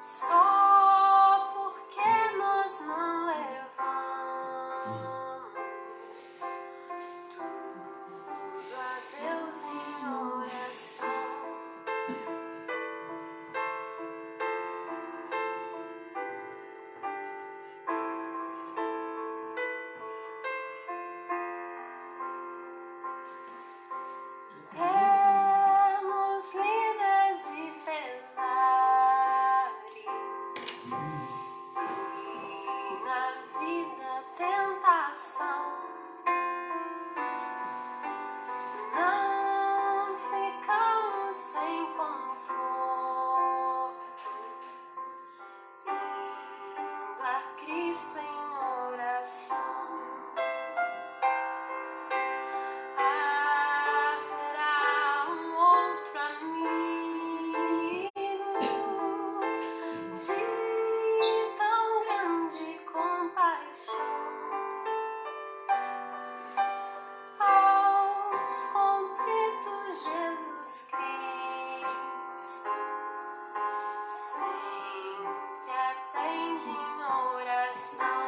Só porque nós não levamos tudo a Deus em oração. Temos líderes e pesares, e na vida tentação. Não ficamos sem conforto, indo a Cristo em oração. Haverá um outro amigo de tão grande compaixão. Aos contritos Jesus Cristo sempre atende em oração.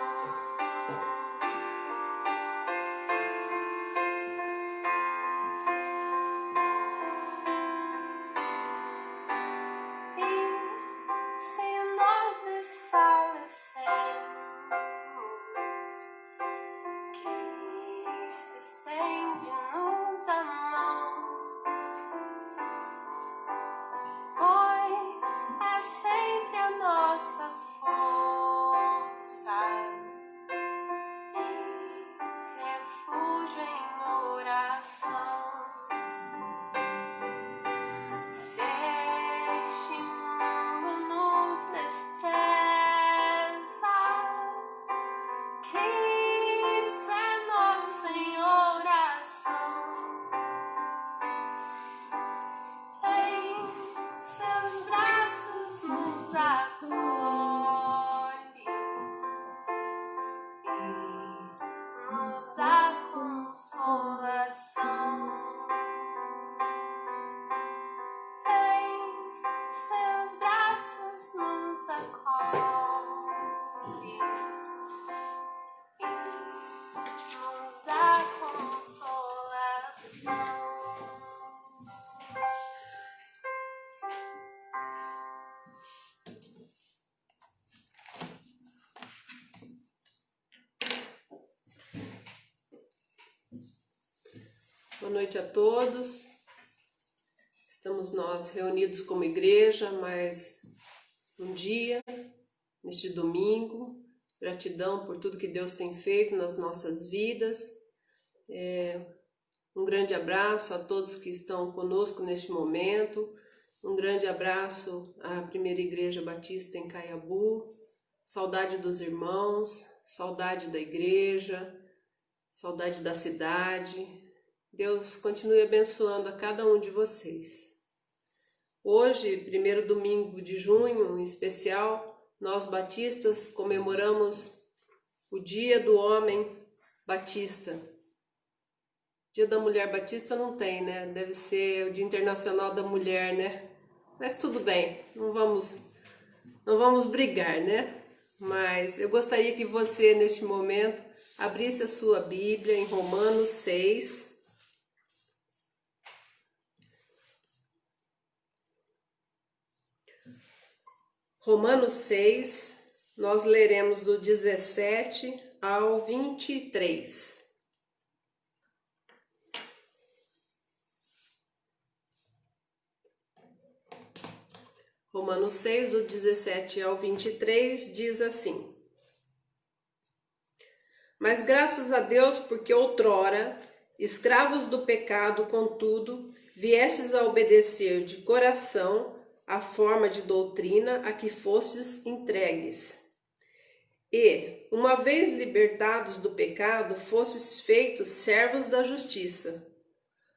E se nós desfalecemos, Cristo estende-nos a mão, pois é sempre a nossa força e refúgio em oração. Se este mundo nos despreza, Cristo é nosso em oração. Em seus braços nos acolhe e nos dá consolação. Em seus braços nos acolhe e nos dá consolação. Boa noite a todos. Estamos nós reunidos como igreja, mais um dia, neste domingo. Gratidão por tudo que Deus tem feito nas nossas vidas. Um grande abraço a todos que estão conosco neste momento. Um grande abraço à Primeira Igreja Batista em Caiabu. Saudade dos irmãos, saudade da igreja, saudade da cidade. Deus continue abençoando a cada um de vocês. Hoje, primeiro domingo de junho, em especial, nós batistas comemoramos o Dia do Homem Batista. Dia da Mulher Batista não tem, né? Deve ser o Dia Internacional da Mulher, né? Mas tudo bem, não vamos brigar, né? Mas eu gostaria que você, neste momento, abrisse a sua Bíblia em Romanos 6. Romanos 6, nós leremos do 17 ao 23. Romanos 6, do 17 ao 23, diz assim: Mas graças a Deus, porque outrora, escravos do pecado, contudo, viestes a obedecer de coração a forma de doutrina a que fostes entregues. E, uma vez libertados do pecado, fostes feitos servos da justiça.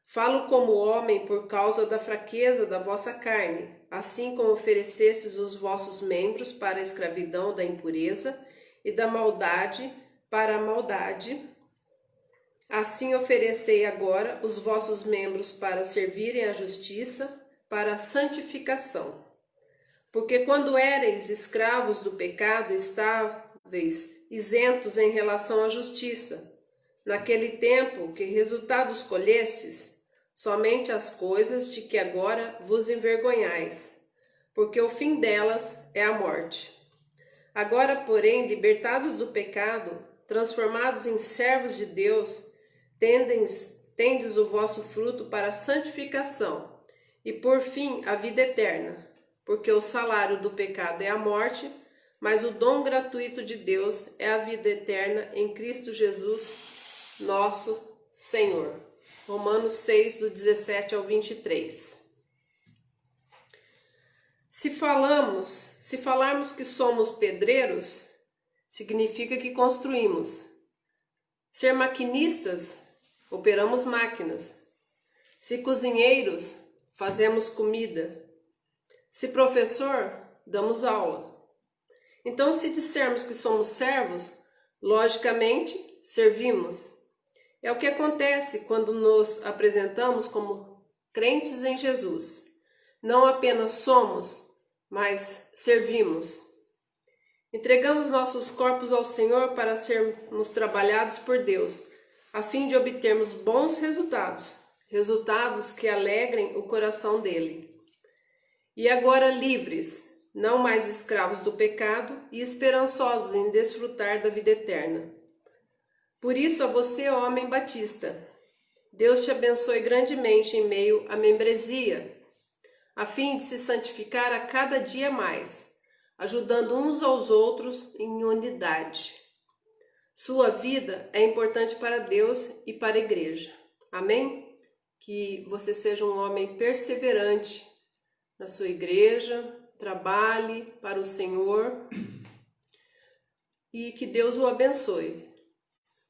Falo como homem por causa da fraqueza da vossa carne, assim como oferecestes os vossos membros para a escravidão da impureza e da maldade para a maldade, assim oferecei agora os vossos membros para servirem à justiça, para a santificação. Porque quando éreis escravos do pecado, estáveis isentos em relação à justiça. Naquele tempo, que resultados colhestes? Somente as coisas de que agora vos envergonhais, porque o fim delas é a morte. Agora, porém, libertados do pecado, transformados em servos de Deus, tendes o vosso fruto para a santificação, e por fim a vida eterna, porque o salário do pecado é a morte, mas o dom gratuito de Deus é a vida eterna em Cristo Jesus, nosso Senhor. Romanos 6, do 17 ao 23. Se falarmos que somos pedreiros, significa que construímos. Ser maquinistas, operamos máquinas. Se cozinheiros, fazemos comida. Se professor, damos aula. Então, se dissermos que somos servos, logicamente, servimos. É o que acontece quando nos apresentamos como crentes em Jesus. Não apenas somos, mas servimos. Entregamos nossos corpos ao Senhor para sermos trabalhados por Deus, a fim de obtermos bons resultados, resultados que alegrem o coração dele. E agora livres, não mais escravos do pecado e esperançosos em desfrutar da vida eterna. Por isso, a você, homem batista, Deus te abençoe grandemente em meio à membresia, a fim de se santificar a cada dia mais, ajudando uns aos outros em unidade. Sua vida é importante para Deus e para a igreja. Amém? Que você seja um homem perseverante na sua igreja, trabalhe para o Senhor e que Deus o abençoe.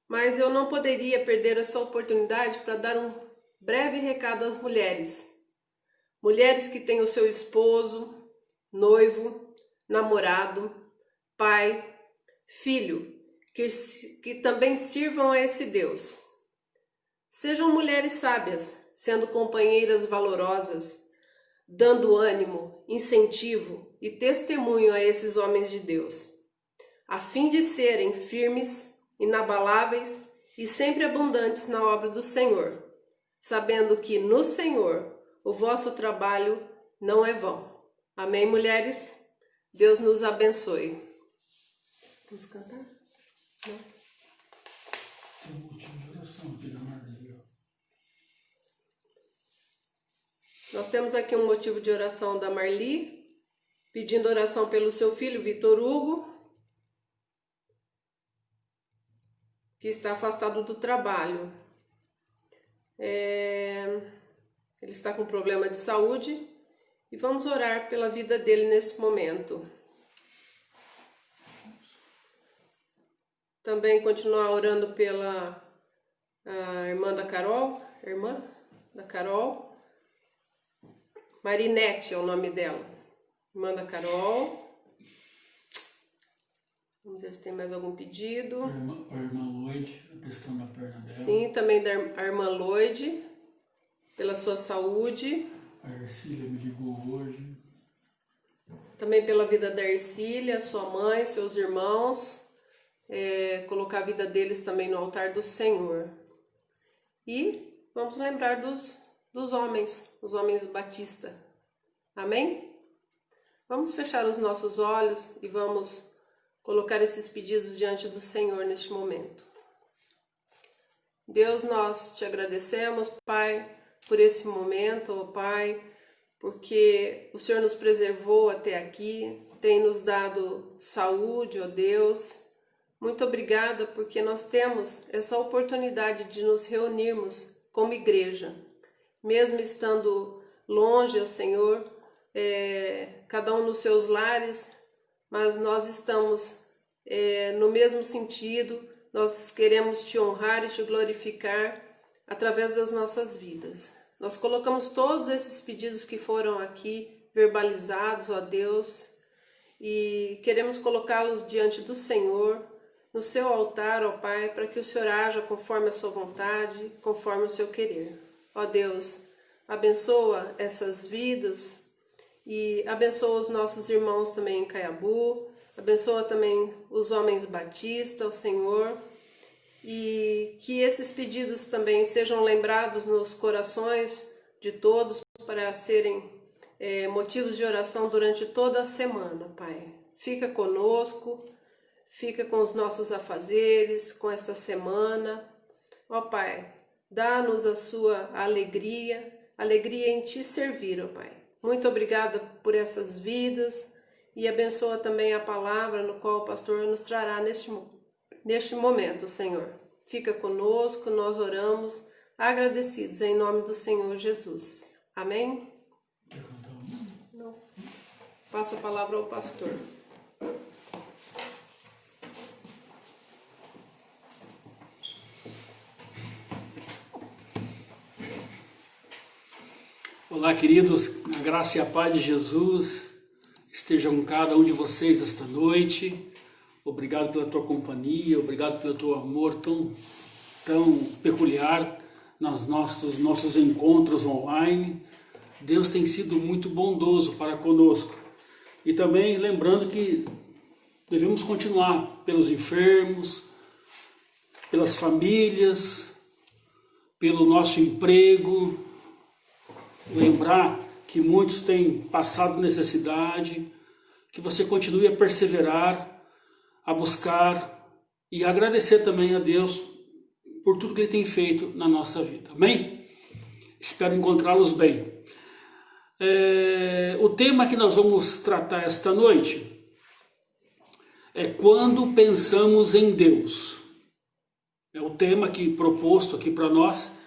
Mas eu não poderia perder essa oportunidade para dar um breve recado às mulheres. Mulheres que têm o seu esposo, noivo, namorado, pai, filho, que também sirvam a esse Deus. Sejam mulheres sábias, sendo companheiras valorosas, dando ânimo, incentivo e testemunho a esses homens de Deus, a fim de serem firmes, inabaláveis e sempre abundantes na obra do Senhor, sabendo que no Senhor o vosso trabalho não é vão. Amém, mulheres? Deus nos abençoe. Vamos cantar? Não? Tem um motivo de oração aqui da Marli. Nós temos aqui um motivo de oração da Marli, pedindo oração pelo seu filho, Vitor Hugo, que está afastado do trabalho. Ele está com problema de saúde e vamos orar pela vida dele nesse momento. Também continuar orando pela irmã da Carol, Marinete é o nome dela, irmã da Carol. Vamos ver se tem mais algum pedido. A irmã Lloyd, a questão da perna dela. Sim, também da irmã Lloyd, pela sua saúde. A Ercília me ligou hoje. Também pela vida da Ercília, sua mãe, seus irmãos. Colocar a vida deles também no altar do Senhor. E vamos lembrar dos homens, os homens batista. Amém? Vamos fechar os nossos olhos e vamos colocar esses pedidos diante do Senhor neste momento. Deus, nós te agradecemos, Pai, por esse momento, ó Pai, porque o Senhor nos preservou até aqui, tem nos dado saúde, ó Deus. Muito obrigada porque nós temos essa oportunidade de nos reunirmos como igreja, mesmo estando longe, ó Senhor, cada um nos seus lares, mas nós estamos no mesmo sentido, nós queremos te honrar e te glorificar através das nossas vidas. Nós colocamos todos esses pedidos que foram aqui verbalizados, ó Deus, e queremos colocá-los diante do Senhor, no seu altar, ó Pai, para que o Senhor haja conforme a sua vontade, conforme o seu querer. Ó Deus, abençoa essas vidas e abençoa os nossos irmãos também em Caiabu, abençoa também os homens batistas, o Senhor, e que esses pedidos também sejam lembrados nos corações de todos para serem motivos de oração durante toda a semana, Pai. Fica conosco, fica com os nossos afazeres, com essa semana. Ó Pai, dá-nos a sua alegria em Te servir, ó Pai. Muito obrigada por essas vidas e abençoa também a palavra no qual o pastor nos trará neste momento, Senhor. Fica conosco, nós oramos agradecidos em nome do Senhor Jesus. Amém? Quer cantar um? Não. Passo a palavra ao pastor. Olá, queridos, a graça e a paz de Jesus estejam com cada um de vocês esta noite. Obrigado pela tua companhia, obrigado pelo teu amor tão peculiar nos nossos encontros online. Deus tem sido muito bondoso para conosco. E também lembrando que devemos continuar pelos enfermos, pelas famílias, pelo nosso emprego. Lembrar que muitos têm passado necessidade, que você continue a perseverar, a buscar e agradecer também a Deus por tudo que Ele tem feito na nossa vida. Amém? Espero encontrá-los bem. O tema que nós vamos tratar esta noite é quando pensamos em Deus. É o tema que proposto aqui para nós.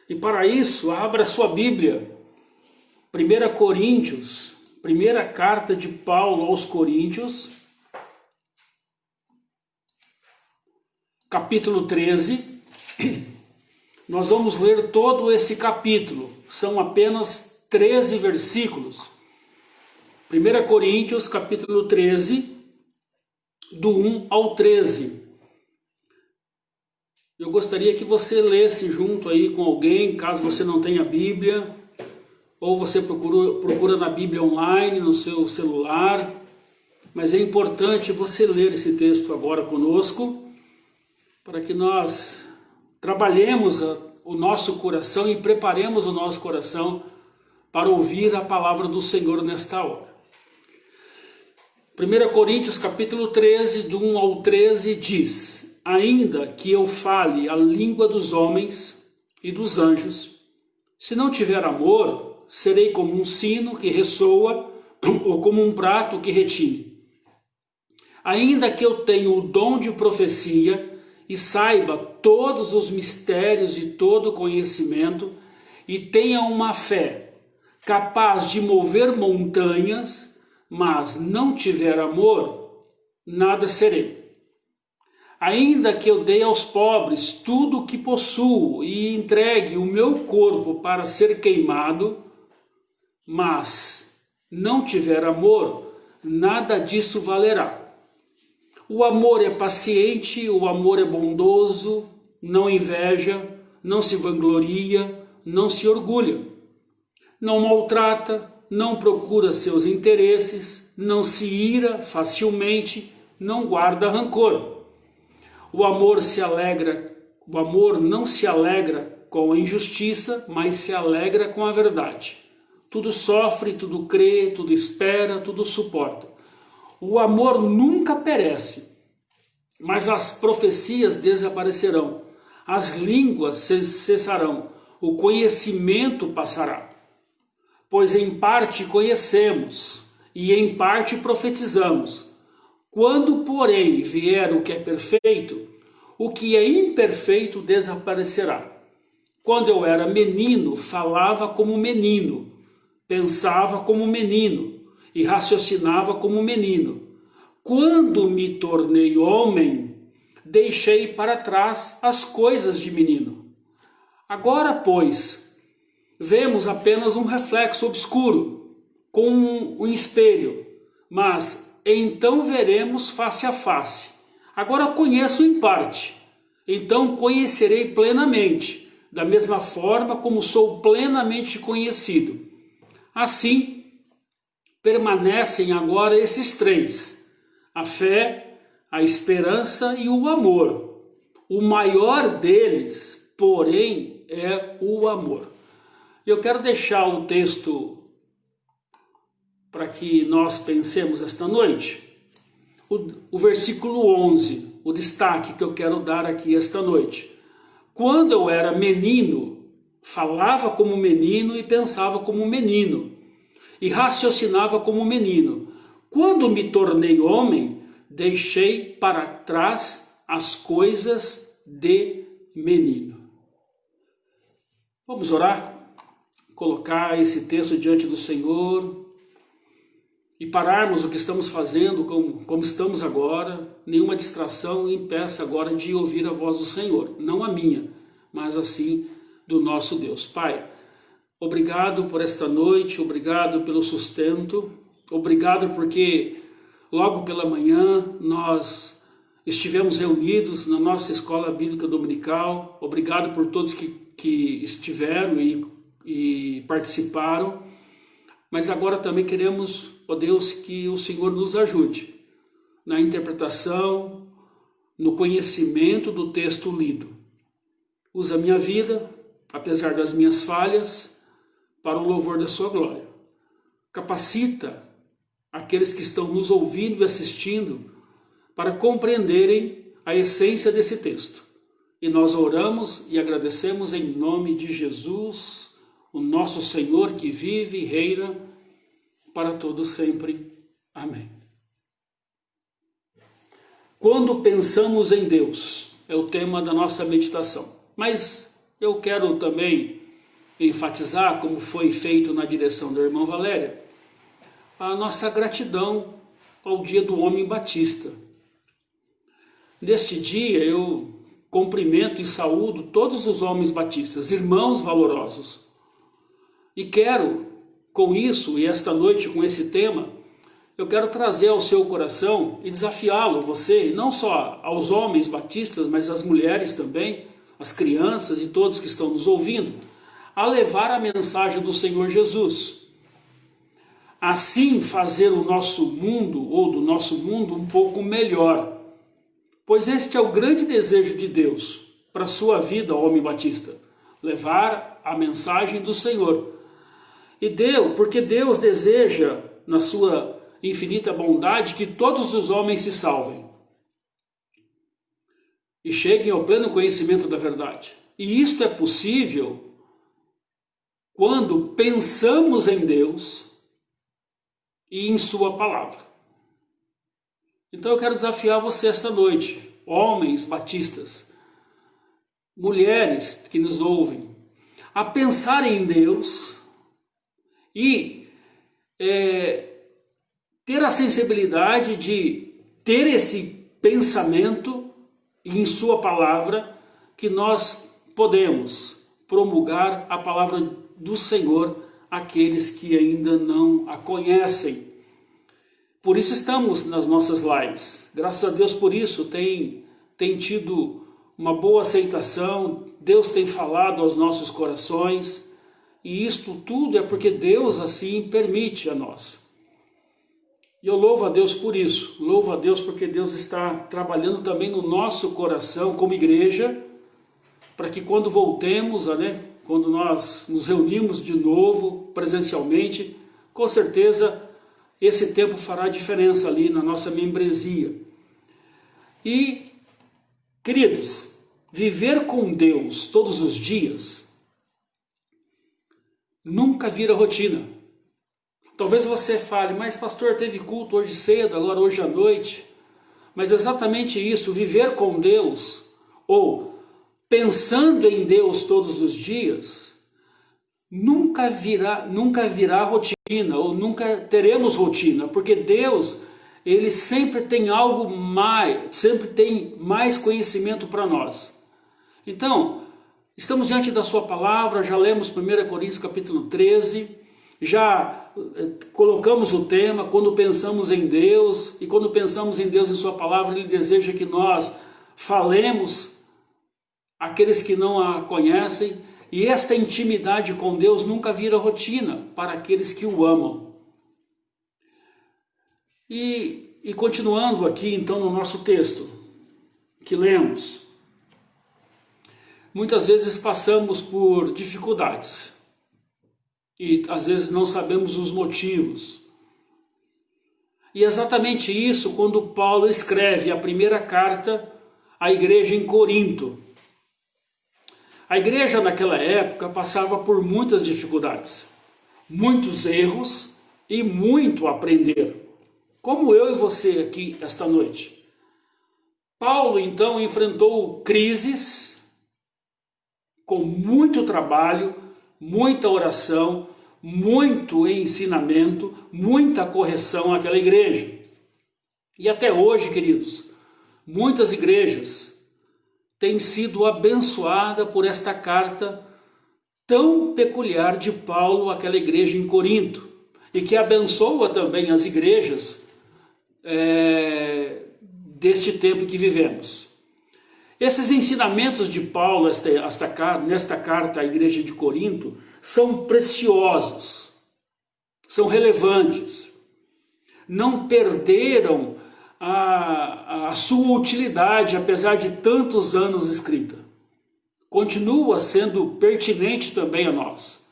E para isso, abra sua Bíblia. 1 Coríntios, primeira carta de Paulo aos Coríntios, capítulo 13. Nós vamos ler todo esse capítulo, são apenas 13 versículos. 1 Coríntios, capítulo 13, do 1 ao 13. Eu gostaria que você lesse junto aí com alguém, caso você não tenha Bíblia, ou você procura na Bíblia online, no seu celular, mas é importante você ler esse texto agora conosco, para que nós trabalhemos o nosso coração e preparemos o nosso coração para ouvir a palavra do Senhor nesta hora. 1 Coríntios capítulo 13, do 1 ao 13 diz: ainda que eu fale a língua dos homens e dos anjos, se não tiver amor, serei como um sino que ressoa ou como um prato que retine. Ainda que eu tenha o dom de profecia e saiba todos os mistérios e todo o conhecimento e tenha uma fé capaz de mover montanhas, mas não tiver amor, nada serei. Ainda que eu dê aos pobres tudo o que possuo e entregue o meu corpo para ser queimado, mas não tiver amor, nada disso valerá. O amor é paciente, o amor é bondoso, não inveja, não se vangloria, não se orgulha, não maltrata, não procura seus interesses, não se ira facilmente, não guarda rancor. O amor não se alegra com a injustiça, mas se alegra com a verdade. Tudo sofre, tudo crê, tudo espera, tudo suporta. O amor nunca perece, mas as profecias desaparecerão, as línguas cessarão, o conhecimento passará. Pois em parte conhecemos e em parte profetizamos. Quando, porém, vier o que é perfeito, o que é imperfeito desaparecerá. Quando eu era menino, falava como menino, pensava como menino e raciocinava como menino. Quando me tornei homem, deixei para trás as coisas de menino. Agora, pois, vemos apenas um reflexo obscuro, com um espelho, mas então veremos face a face. Agora conheço em parte, então conhecerei plenamente, da mesma forma como sou plenamente conhecido. Assim, permanecem agora esses três: a fé, a esperança e o amor. O maior deles, porém, é o amor. Eu quero deixar o texto para que nós pensemos esta noite. O versículo 11, o destaque que eu quero dar aqui esta noite. Quando eu era menino, falava como menino e pensava como menino, e raciocinava como menino. Quando me tornei homem, deixei para trás as coisas de menino. Vamos orar? Colocar esse texto diante do Senhor e pararmos o que estamos fazendo, como estamos agora. Nenhuma distração impeça agora de ouvir a voz do Senhor, não a minha, mas assim do nosso Deus. Pai, obrigado por esta noite, obrigado pelo sustento, obrigado porque logo pela manhã nós estivemos reunidos na nossa escola bíblica dominical. Obrigado por todos que estiveram e participaram, mas agora também queremos, ó Deus, que o Senhor nos ajude na interpretação, no conhecimento do texto lido. Usa a minha vida, apesar das minhas falhas, para o louvor da sua glória. Capacita aqueles que estão nos ouvindo e assistindo para compreenderem a essência desse texto. E nós oramos e agradecemos em nome de Jesus, o nosso Senhor que vive e reina para todo sempre. Amém. Quando pensamos em Deus, é o tema da nossa meditação. Mas eu quero também enfatizar, como foi feito na direção da irmã Valéria, a nossa gratidão ao Dia do Homem Batista. Neste dia eu cumprimento e saúdo todos os homens batistas, irmãos valorosos. E quero, com isso, e esta noite com esse tema, eu quero trazer ao seu coração e desafiá-lo, você, não só aos homens batistas, mas às mulheres também, as crianças e todos que estão nos ouvindo, a levar a mensagem do Senhor Jesus. Assim fazer o nosso mundo, ou do nosso mundo, um pouco melhor. Pois este é o grande desejo de Deus para a sua vida, homem batista, levar a mensagem do Senhor. Porque Deus deseja, na sua infinita bondade, que todos os homens se salvem e cheguem ao pleno conhecimento da verdade. E isto é possível quando pensamos em Deus e em sua palavra. Então eu quero desafiar você esta noite, homens batistas, mulheres que nos ouvem, a pensar em Deus e ter a sensibilidade de ter esse pensamento em sua palavra, que nós podemos promulgar a palavra do Senhor àqueles que ainda não a conhecem. Por isso estamos nas nossas lives. Graças a Deus por isso tem tido uma boa aceitação. Deus tem falado aos nossos corações. E isto tudo é porque Deus assim permite a nós. E eu louvo a Deus por isso. Louvo a Deus porque Deus está trabalhando também no nosso coração como igreja, para que quando voltemos, quando nós nos reunimos de novo presencialmente, com certeza esse tempo fará diferença ali na nossa membresia. E, queridos, viver com Deus todos os dias nunca vira rotina. Talvez você fale, mas pastor, teve culto hoje cedo, agora hoje à noite. Mas exatamente isso, viver com Deus, ou pensando em Deus todos os dias, nunca virá rotina, ou nunca teremos rotina, porque Deus, Ele sempre tem algo mais, sempre tem mais conhecimento para nós. Então, estamos diante da sua palavra, já lemos 1 Coríntios capítulo 13, já colocamos o tema, quando pensamos em Deus, e quando pensamos em Deus em sua palavra, Ele deseja que nós falemos àqueles que não a conhecem, e esta intimidade com Deus nunca vira rotina para aqueles que o amam. E continuando aqui então no nosso texto que lemos, muitas vezes passamos por dificuldades e às vezes não sabemos os motivos. E é exatamente isso quando Paulo escreve a primeira carta à igreja em Corinto. A igreja naquela época passava por muitas dificuldades, muitos erros e muito a aprender, como eu e você aqui esta noite. Paulo então enfrentou crises com muito trabalho, muita oração, muito ensinamento, muita correção àquela igreja. E até hoje, queridos, muitas igrejas têm sido abençoadas por esta carta tão peculiar de Paulo àquela igreja em Corinto, e que abençoa também as igrejas deste tempo que vivemos. Esses ensinamentos de Paulo nesta carta à igreja de Corinto são preciosos, são relevantes, não perderam a sua utilidade apesar de tantos anos escrita. Continua sendo pertinente também a nós.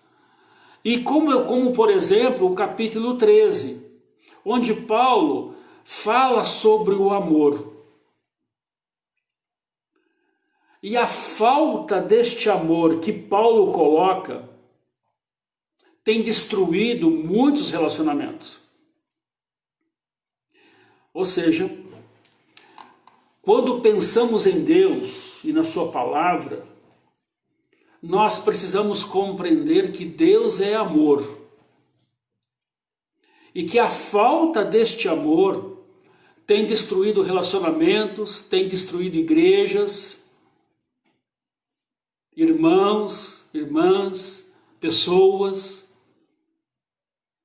E como por exemplo o capítulo 13, onde Paulo fala sobre o amor. E a falta deste amor que Paulo coloca tem destruído muitos relacionamentos. Ou seja, quando pensamos em Deus e na sua palavra, nós precisamos compreender que Deus é amor. E que a falta deste amor tem destruído relacionamentos, tem destruído igrejas, irmãos, irmãs, pessoas.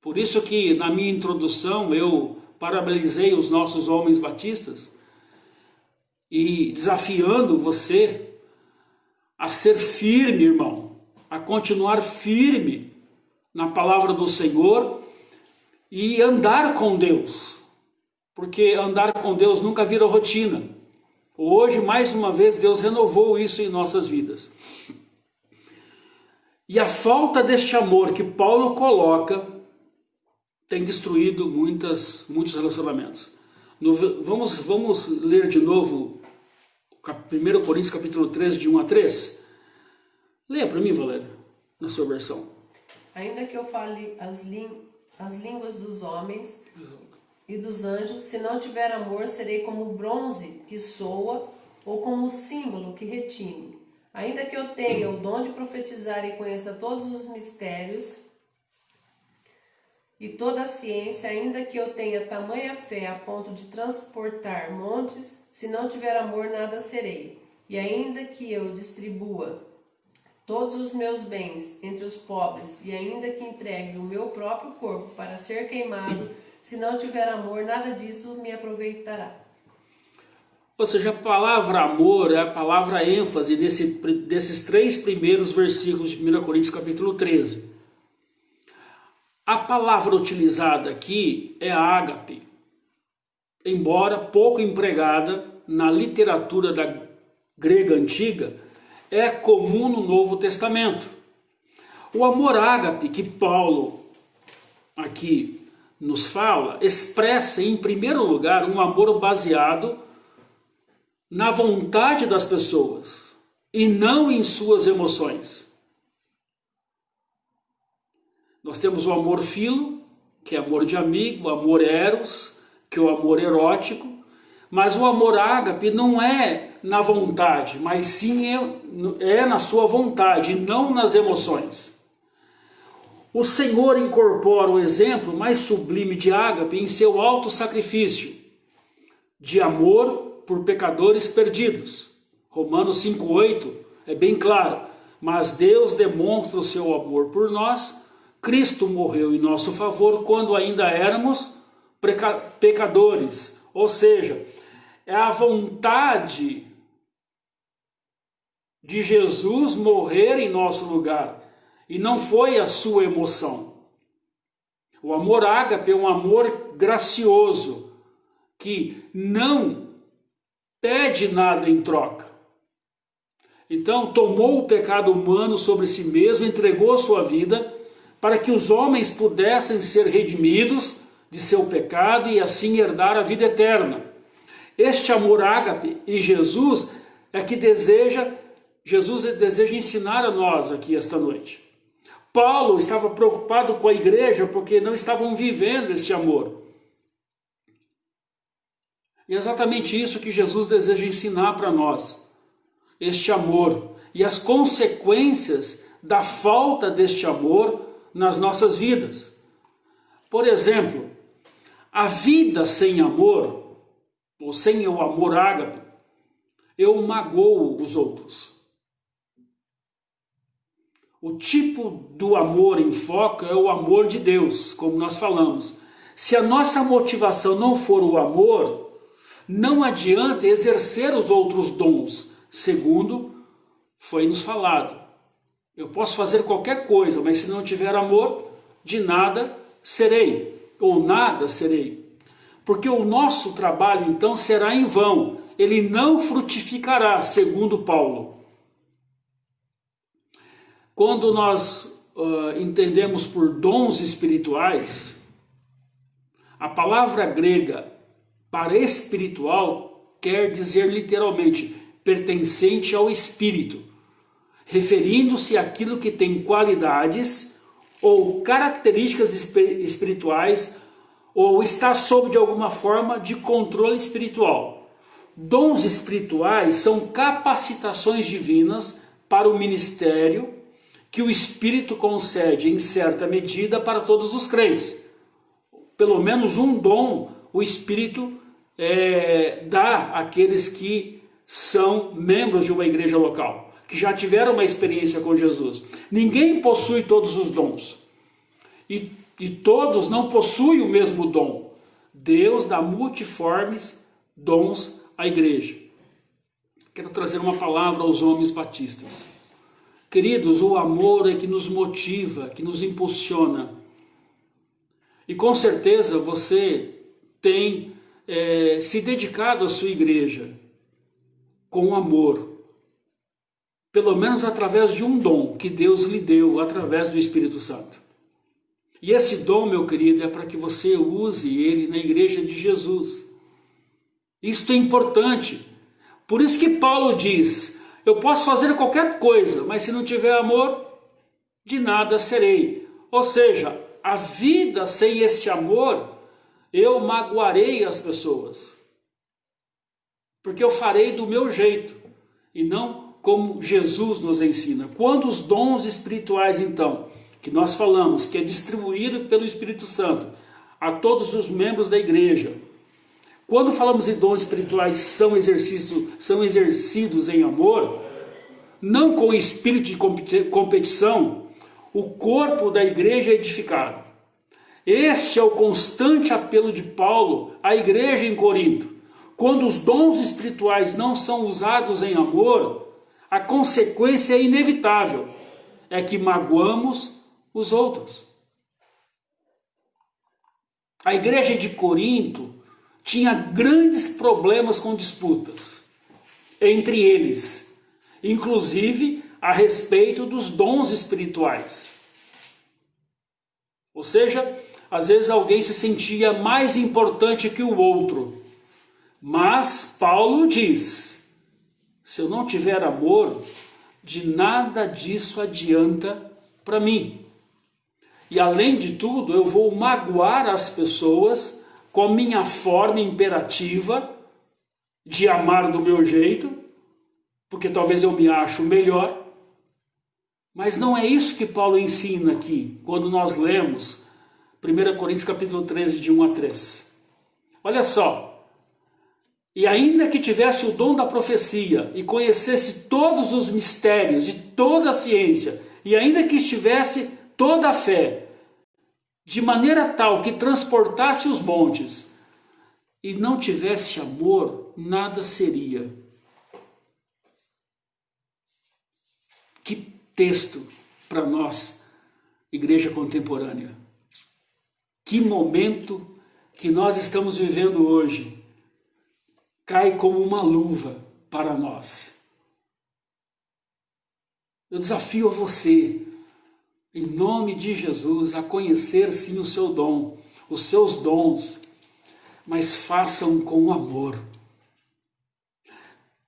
Por isso que na minha introdução eu parabenizei os nossos homens batistas e desafiando você a ser firme, irmão, a continuar firme na palavra do Senhor e andar com Deus, porque andar com Deus nunca vira rotina. Hoje, mais uma vez, Deus renovou isso em nossas vidas. E a falta deste amor que Paulo coloca tem destruído muitos relacionamentos. Vamos ler de novo 1 Coríntios capítulo 13, de 1 a 3? Leia para mim, Valéria, na sua versão. Ainda que eu fale as línguas dos homens e dos anjos, se não tiver amor, serei como o bronze que soa ou como o símbolo que retine. Ainda que eu tenha o dom de profetizar e conheça todos os mistérios e toda a ciência, ainda que eu tenha tamanha fé a ponto de transportar montes, se não tiver amor, nada serei. E ainda que eu distribua todos os meus bens entre os pobres, e ainda que entregue o meu próprio corpo para ser queimado, se não tiver amor, nada disso me aproveitará. Ou seja, a palavra amor é a palavra ênfase desses 3 primeiros versículos de 1 Coríntios capítulo 13. A palavra utilizada aqui é a ágape, embora pouco empregada na literatura da grega antiga, é comum no Novo Testamento. O amor ágape que Paulo aqui nos fala, expressa em primeiro lugar um amor baseado na vontade das pessoas e não em suas emoções. Nós temos o amor filo, que é amor de amigo, o amor eros, que é o amor erótico, mas o amor ágape não é na vontade, mas sim é na sua vontade e não nas emoções. O Senhor incorpora o exemplo mais sublime de ágape em seu alto sacrifício de amor por pecadores perdidos. Romanos 5,8 é bem claro. Mas Deus demonstra o seu amor por nós. Cristo morreu em nosso favor quando ainda éramos pecadores. Ou seja, é a vontade de Jesus morrer em nosso lugar. E não foi a sua emoção. O amor ágape é um amor gracioso, que não pede nada em troca. Então, tomou o pecado humano sobre si mesmo, entregou sua vida para que os homens pudessem ser redimidos de seu pecado e assim herdar a vida eterna. Este amor ágape e Jesus deseja ensinar a nós aqui esta noite. Paulo estava preocupado com a igreja porque não estavam vivendo este amor. E é exatamente isso que Jesus deseja ensinar para nós. Este amor e as consequências da falta deste amor nas nossas vidas. Por exemplo, a vida sem amor, ou sem o amor ágape, eu magoo os outros. O tipo do amor em foco é o amor de Deus, como nós falamos. Se a nossa motivação não for o amor, não adianta exercer os outros dons, segundo foi nos falado. Eu posso fazer qualquer coisa, mas se não tiver amor, de nada serei, ou nada serei. Porque o nosso trabalho, então, será em vão. Ele não frutificará, segundo Paulo. Quando nós entendemos por dons espirituais, a palavra grega para espiritual quer dizer literalmente pertencente ao espírito, referindo-se àquilo que tem qualidades ou características espirituais ou está sob de alguma forma de controle espiritual. Dons espirituais são capacitações divinas para o ministério que o Espírito concede em certa medida para todos os crentes. Pelo menos um dom o Espírito dá àqueles que são membros de uma igreja local, que já tiveram uma experiência com Jesus. Ninguém possui todos os dons. E todos não possuem o mesmo dom. Deus dá multiformes dons à igreja. Quero trazer uma palavra aos homens batistas. Queridos, o amor é que nos motiva, que nos impulsiona. E com certeza você tem se dedicado à sua igreja com amor. Pelo menos através de um dom que Deus lhe deu através do Espírito Santo. E esse dom, meu querido, é para que você use ele na igreja de Jesus. Isto é importante. Por isso que Paulo diz: eu posso fazer qualquer coisa, mas se não tiver amor, de nada serei. Ou seja, a vida sem esse amor, eu magoarei as pessoas. Porque eu farei do meu jeito, e não como Jesus nos ensina. Quando os dons espirituais, então, que nós falamos, que é distribuído pelo Espírito Santo a todos os membros da igreja, quando falamos em dons espirituais são exercidos em amor, não com espírito de competição, o corpo da igreja é edificado. Este é o constante apelo de Paulo à igreja em Corinto. Quando os dons espirituais não são usados em amor, a consequência é inevitável, é que magoamos os outros. A igreja de Corinto tinha grandes problemas com disputas entre eles, inclusive a respeito dos dons espirituais. Ou seja, às vezes alguém se sentia mais importante que o outro. Mas Paulo diz: se eu não tiver amor, de nada disso adianta para mim. E além de tudo, eu vou magoar as pessoas com a minha forma imperativa de amar do meu jeito, porque talvez eu me acho melhor. Mas não é isso que Paulo ensina aqui, quando nós lemos 1 Coríntios capítulo 13, de 1 a 3. Olha só: e ainda que tivesse o dom da profecia, e conhecesse todos os mistérios e toda a ciência, e ainda que estivesse toda a fé, de maneira tal que transportasse os montes, e não tivesse amor, nada seria. Que texto para nós, igreja contemporânea. Que momento que nós estamos vivendo hoje cai como uma luva para nós. Eu desafio a você, em nome de Jesus, a conhecer sim o seu dom, os seus dons, mas façam com amor,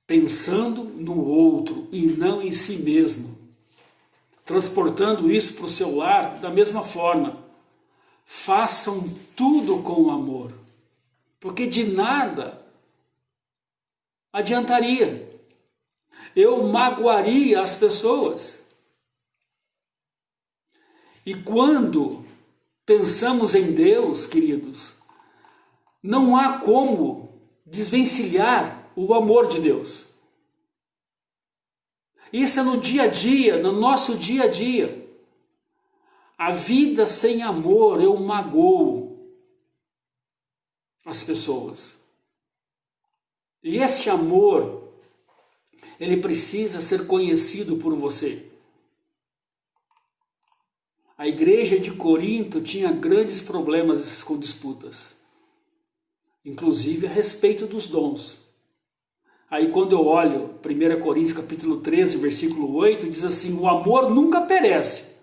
pensando no outro e não em si mesmo, transportando isso para o seu lar da mesma forma. Façam tudo com amor, porque de nada adiantaria. Eu magoaria as pessoas. E quando pensamos em Deus, queridos, não há como desvencilhar o amor de Deus. Isso é no dia a dia, no nosso dia a dia. A vida sem amor, eu magoo as pessoas. E esse amor, ele precisa ser conhecido por você. A igreja de Corinto tinha grandes problemas com disputas, inclusive a respeito dos dons. Aí quando eu olho 1 Coríntios capítulo 13, versículo 8, diz assim: o amor nunca perece,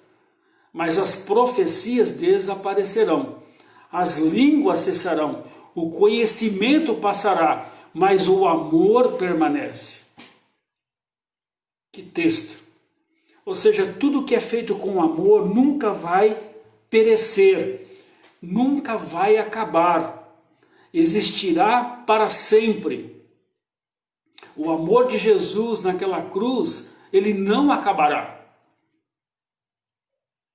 mas as profecias desaparecerão, as línguas cessarão, o conhecimento passará, mas o amor permanece. Que texto! Ou seja, tudo que é feito com amor nunca vai perecer, nunca vai acabar, existirá para sempre. O amor de Jesus naquela cruz, ele não acabará.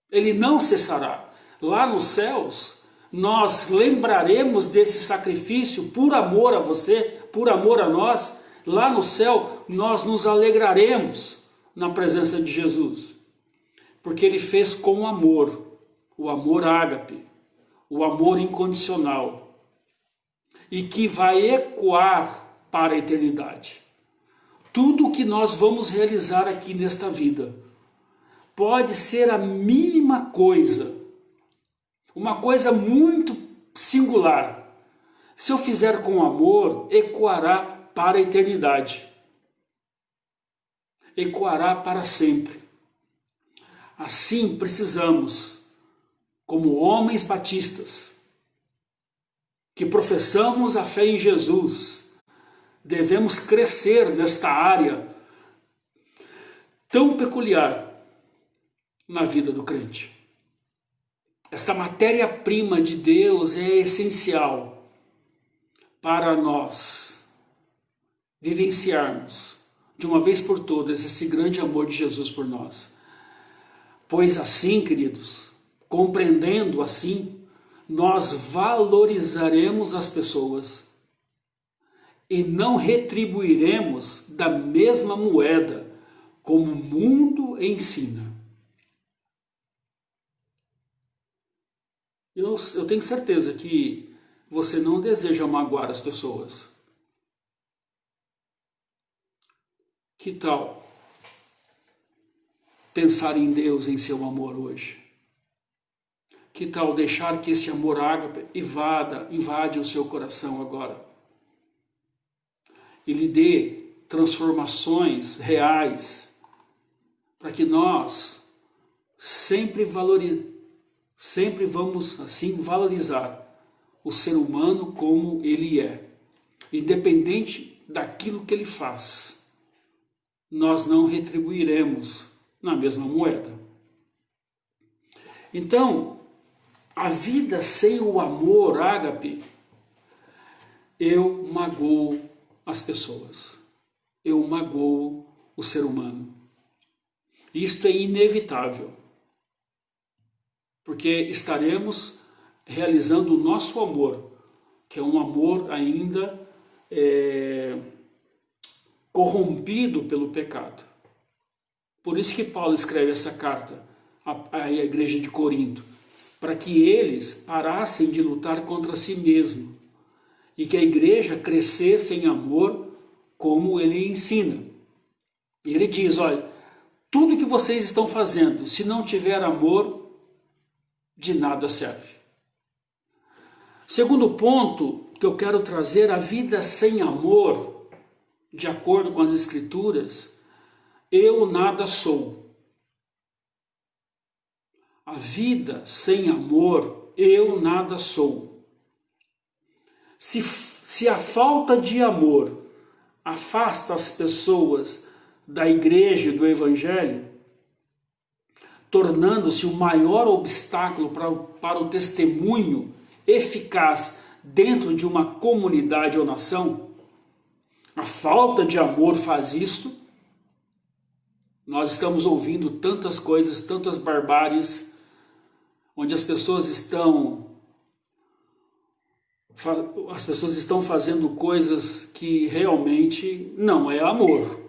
Ele não cessará. Lá nos céus, nós lembraremos desse sacrifício por amor a você, por amor a nós. Lá no céu, nós nos alegraremos na presença de Jesus, porque ele fez com amor, o amor ágape, o amor incondicional, e que vai ecoar para a eternidade. Tudo o que nós vamos realizar aqui nesta vida pode ser a mínima coisa, uma coisa muito singular. Se eu fizer com amor, ecoará para a eternidade, ecoará para sempre. Assim precisamos, como homens batistas, que professamos a fé em Jesus, devemos crescer nesta área tão peculiar na vida do crente. Esta matéria-prima de Deus é essencial para nós vivenciarmos de uma vez por todas esse grande amor de Jesus por nós. Pois assim, queridos, compreendendo assim, nós valorizaremos as pessoas e não retribuiremos da mesma moeda como o mundo ensina. Eu tenho certeza que você não deseja magoar as pessoas. Que tal pensar em Deus, em seu amor hoje? Que tal deixar que esse amor ágape invade o seu coração agora? E lhe dê transformações reais, para que nós sempre vamos assim valorizar o ser humano como ele é, independente daquilo que ele faz. Nós não retribuiremos na mesma moeda. Então, a vida sem o amor ágape, eu magoo as pessoas, eu magoo o ser humano. Isto é inevitável, porque estaremos realizando o nosso amor, que é um amor ainda corrompido pelo pecado. Por isso que Paulo escreve essa carta à igreja de Corinto, para que eles parassem de lutar contra si mesmo e que a igreja crescesse em amor como ele ensina. E ele diz, olha, tudo que vocês estão fazendo, se não tiver amor, de nada serve. Segundo ponto que eu quero trazer, a vida sem amor, de acordo com as Escrituras, eu nada sou. A vida sem amor, eu nada sou. Se a falta de amor afasta as pessoas da igreja e do evangelho, tornando-se o maior obstáculo para o testemunho eficaz dentro de uma comunidade ou nação, a falta de amor faz isto. Nós estamos ouvindo tantas coisas, tantas barbáries, onde as pessoas estão fazendo coisas que realmente não é amor.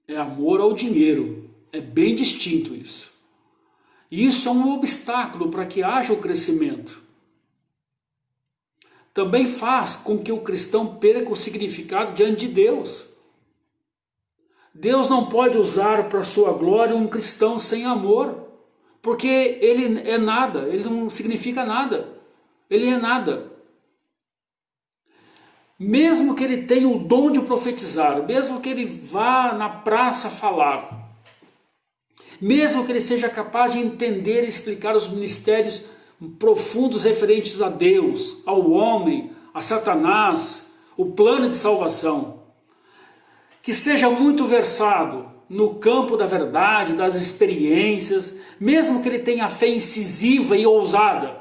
É amor ao dinheiro. É bem distinto isso. E isso é um obstáculo para que haja o crescimento. Também faz com que o cristão perca o significado diante de Deus. Deus não pode usar para sua glória um cristão sem amor, porque ele é nada, ele não significa nada, ele é nada. Mesmo que ele tenha o dom de profetizar, mesmo que ele vá na praça falar, mesmo que ele seja capaz de entender e explicar os mistérios profundos referentes a Deus, ao homem, a Satanás, o plano de salvação, que seja muito versado no campo da verdade, das experiências, mesmo que ele tenha fé incisiva e ousada,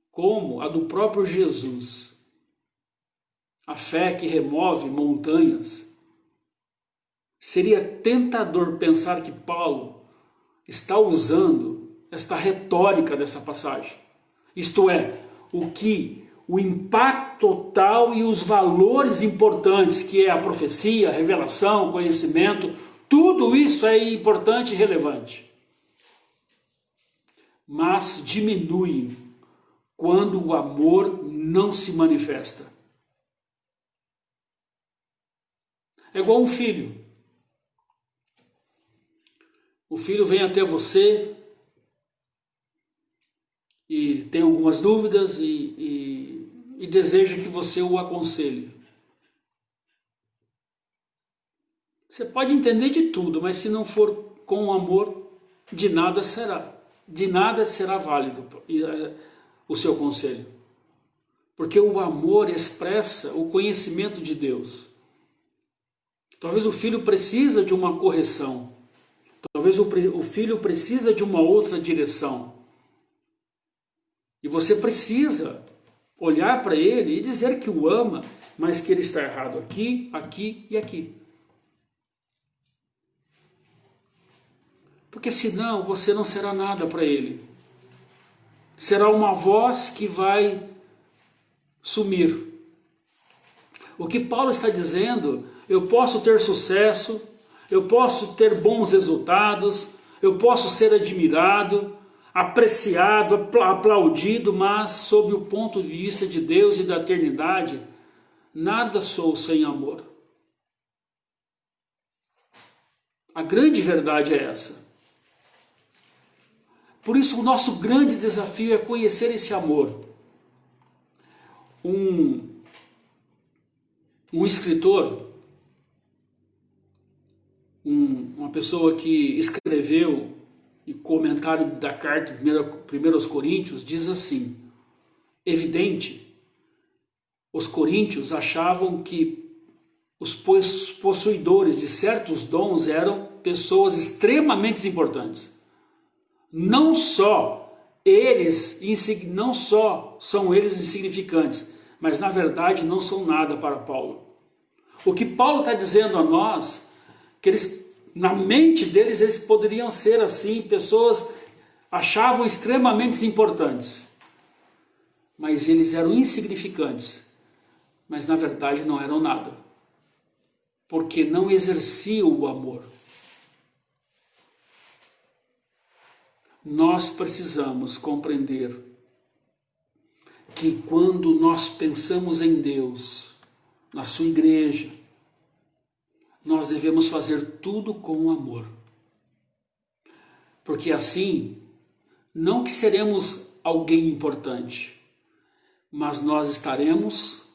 como a do próprio Jesus, a fé que remove montanhas, seria tentador pensar que Paulo está usando esta retórica dessa passagem. Isto é, o impacto total e os valores importantes, que é a profecia, a revelação, o conhecimento, tudo isso é importante e relevante. Mas diminui quando o amor não se manifesta. É igual um filho. O filho vem até você e tem algumas dúvidas e deseja que você o aconselhe. Você pode entender de tudo, mas se não for com amor, de nada será válido o seu conselho. Porque o amor expressa o conhecimento de Deus. Talvez o filho precisa de uma correção. Talvez o filho precisa de uma outra direção. E você precisa olhar para ele e dizer que o ama, mas que ele está errado aqui, aqui e aqui. Porque senão você não será nada para ele. Será uma voz que vai sumir. O que Paulo está dizendo, eu posso ter sucesso, eu posso ter bons resultados, eu posso ser admirado, apreciado, aplaudido, mas sob o ponto de vista de Deus e da eternidade, nada sou sem amor. A grande verdade é essa. Por isso o nosso grande desafio é conhecer esse amor. Um escritor, uma pessoa que escreveu e comentário da carta 1 aos Coríntios, diz assim: evidente, os coríntios achavam que os possuidores de certos dons eram pessoas extremamente importantes. Não só são eles insignificantes, mas na verdade não são nada para Paulo. O que Paulo está dizendo a nós, que na mente deles eles poderiam ser assim, pessoas achavam extremamente importantes, mas eles eram insignificantes, mas na verdade não eram nada, porque não exerciam o amor. Nós precisamos compreender que quando nós pensamos em Deus, na sua igreja, nós devemos fazer tudo com amor. Porque assim Não que seremos alguém importante, mas nós estaremos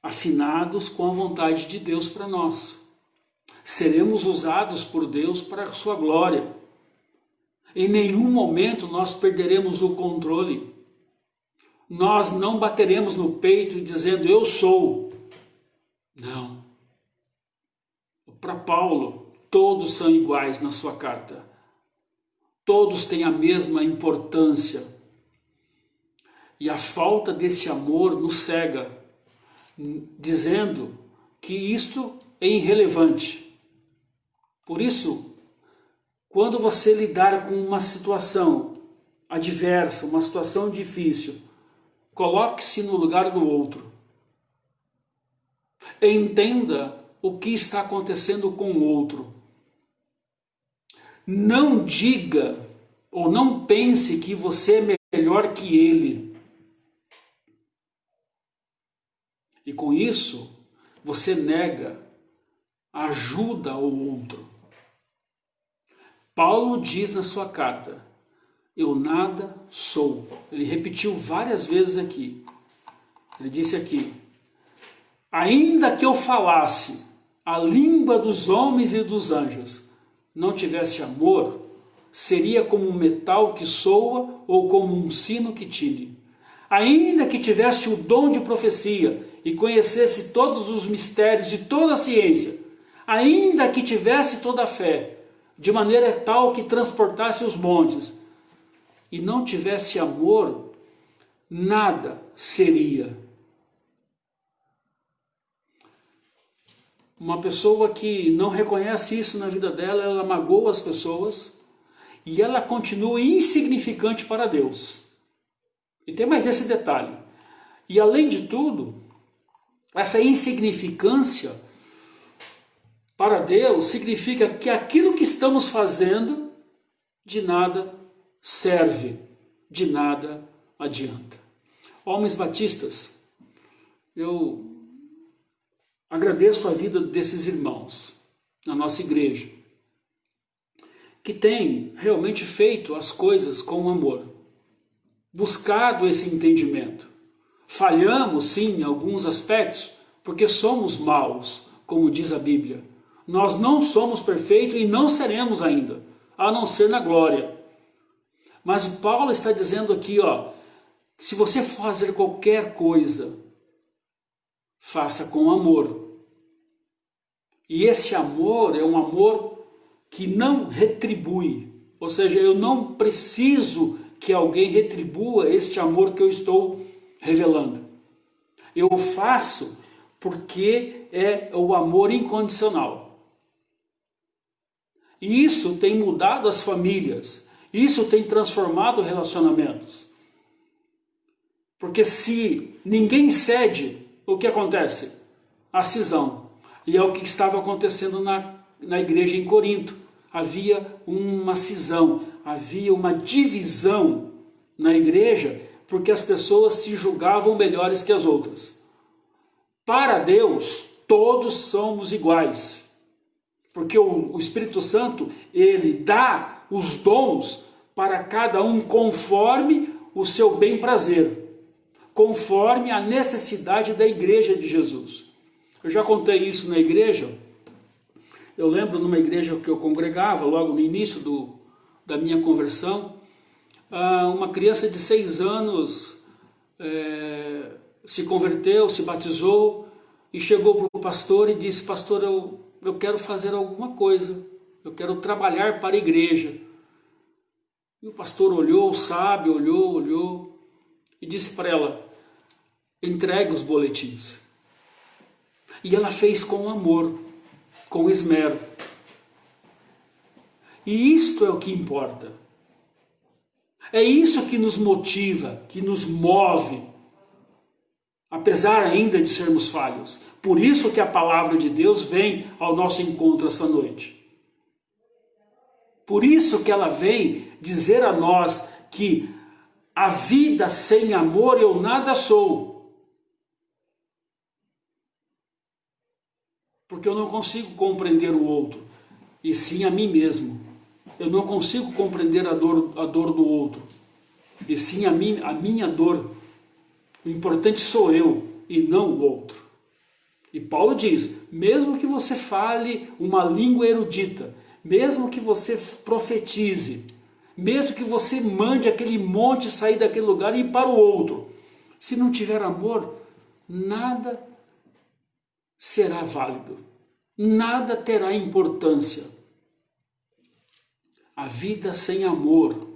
afinados com a vontade de Deus para nós. Seremos usados por Deus para a sua glória. Em nenhum momento nós perderemos o controle. Nós não bateremos no peito dizendo eu sou. Não. Para Paulo, todos são iguais na sua carta. Todos têm a mesma importância. E a falta desse amor nos cega, dizendo que isto é irrelevante. Por isso, quando você lidar com uma situação adversa, uma situação difícil, coloque-se no lugar do outro. Entenda o que está acontecendo com o outro. Não diga ou não pense que você é melhor que ele. E com isso, você nega a ajuda ao outro. Paulo diz na sua carta, eu nada sou. Ele repetiu várias vezes aqui. Ele disse aqui, ainda que eu falasse a língua dos homens e dos anjos, não tivesse amor, seria como um metal que soa ou como um sino que tine. Ainda que tivesse o dom de profecia e conhecesse todos os mistérios de toda a ciência, ainda que tivesse toda a fé, de maneira tal que transportasse os montes, e não tivesse amor, nada seria. Uma pessoa que não reconhece isso na vida dela, ela magoa as pessoas e ela continua insignificante para Deus. E tem mais esse detalhe. E além de tudo, essa insignificância para Deus significa que aquilo que estamos fazendo de nada serve, de nada adianta. Homens batistas, eu agradeço a vida desses irmãos na nossa igreja, que têm realmente feito as coisas com amor, buscado esse entendimento. Falhamos sim em alguns aspectos, porque somos maus, como diz a Bíblia. Nós não somos perfeitos e não seremos ainda, a não ser na glória. Mas Paulo está dizendo aqui, se você for fazer qualquer coisa, faça com amor. E esse amor é um amor que não retribui. Ou seja, eu não preciso que alguém retribua este amor que eu estou revelando. Eu faço porque é o amor incondicional. E isso tem mudado as famílias. Isso tem transformado relacionamentos. Porque se ninguém cede, o que acontece? A cisão. E é o que estava acontecendo na igreja em Corinto. Havia uma cisão, havia uma divisão na igreja, porque as pessoas se julgavam melhores que as outras. Para Deus, todos somos iguais. Porque o Espírito Santo, ele dá os dons para cada um conforme o seu bem-prazer, conforme a necessidade da igreja de Jesus. Eu já contei isso na igreja. Eu lembro numa igreja que eu congregava, logo no início da minha conversão, uma criança de 6 anos se converteu, se batizou e chegou para o pastor e disse, pastor, eu quero fazer alguma coisa, eu quero trabalhar para a igreja. E o pastor olhou, sábio, olhou e disse para ela, entregue os boletins. E ela fez com amor, com esmero. E isto é o que importa. É isso que nos motiva, que nos move, apesar ainda de sermos falhos. Por isso que a palavra de Deus vem ao nosso encontro esta noite. Por isso que ela vem dizer a nós que a vida sem amor eu nada sou. Porque eu não consigo compreender o outro, e sim a mim mesmo. Eu não consigo compreender a dor do outro. e sim a minha dor. O importante sou eu e não o outro. E Paulo diz, mesmo que você fale uma língua erudita, mesmo que você profetize, mesmo que você mande aquele monte sair daquele lugar e ir para o outro, se não tiver amor, nada será válido, nada terá importância. A vida sem amor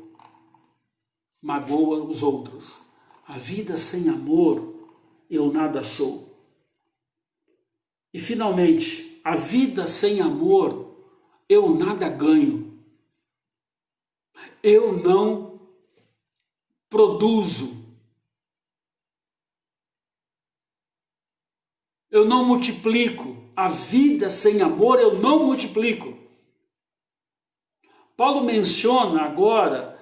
magoa os outros. A vida sem amor, eu nada sou. E finalmente, a vida sem amor, eu nada ganho. Eu não produzo. Eu não multiplico. A vida sem amor, eu não multiplico. Paulo menciona agora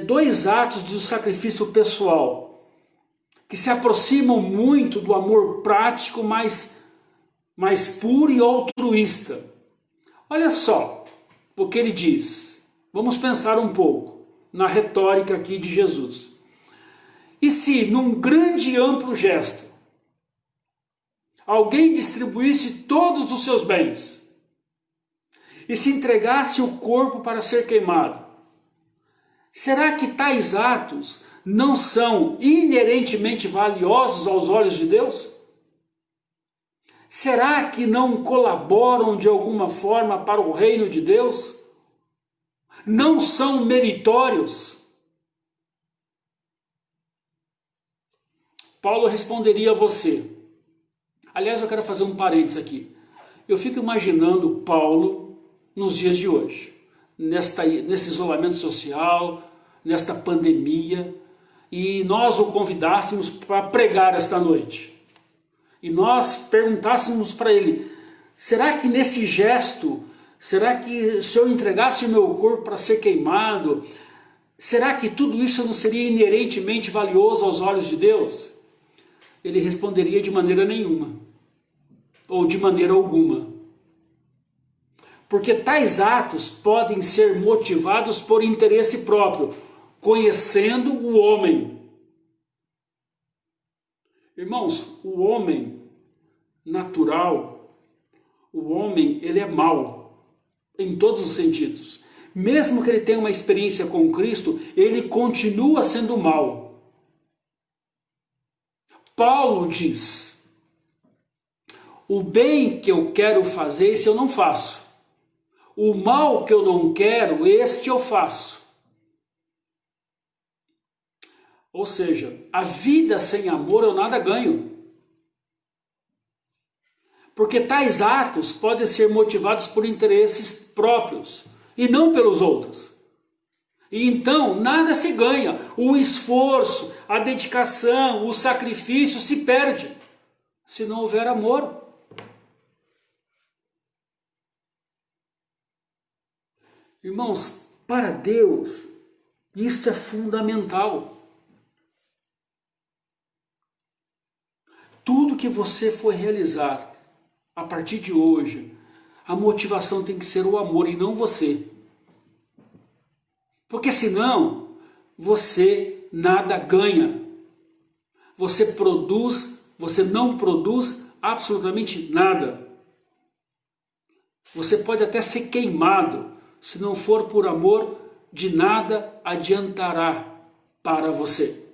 dois atos do sacrifício pessoal, que se aproximam muito do amor prático, mais puro e altruísta. Olha só o que ele diz. Vamos pensar um pouco na retórica aqui de Jesus. E se, num grande e amplo gesto, alguém distribuísse todos os seus bens e se entregasse o corpo para ser queimado, será que tais atos não são inerentemente valiosos aos olhos de Deus? Será que não colaboram de alguma forma para o reino de Deus? Não são meritórios? Paulo responderia a você. Aliás, eu quero fazer um parênteses aqui. Eu fico imaginando Paulo nos dias de hoje, nesse isolamento social, nesta pandemia, e nós o convidássemos para pregar esta noite. E nós perguntássemos para ele, será que nesse gesto, será que se eu entregasse o meu corpo para ser queimado, será que tudo isso não seria inerentemente valioso aos olhos de Deus? Ele responderia de maneira nenhuma, ou de maneira alguma. Porque tais atos podem ser motivados por interesse próprio, conhecendo o homem. Irmãos, o homem natural, o homem, ele é mau, em todos os sentidos. Mesmo que ele tenha uma experiência com Cristo, ele continua sendo mau. Paulo diz, o bem que eu quero fazer, esse eu não faço. O mal que eu não quero, este eu faço. Ou seja, a vida sem amor eu nada ganho. Porque tais atos podem ser motivados por interesses próprios e não pelos outros. E então nada se ganha. O esforço, a dedicação, o sacrifício se perde se não houver amor. Irmãos, para Deus, isto é fundamental. Tudo que você for realizar a partir de hoje, a motivação tem que ser o amor e não você. Porque senão, você nada ganha. Você não produz absolutamente nada. Você pode até ser queimado, se não for por amor, de nada adiantará para você.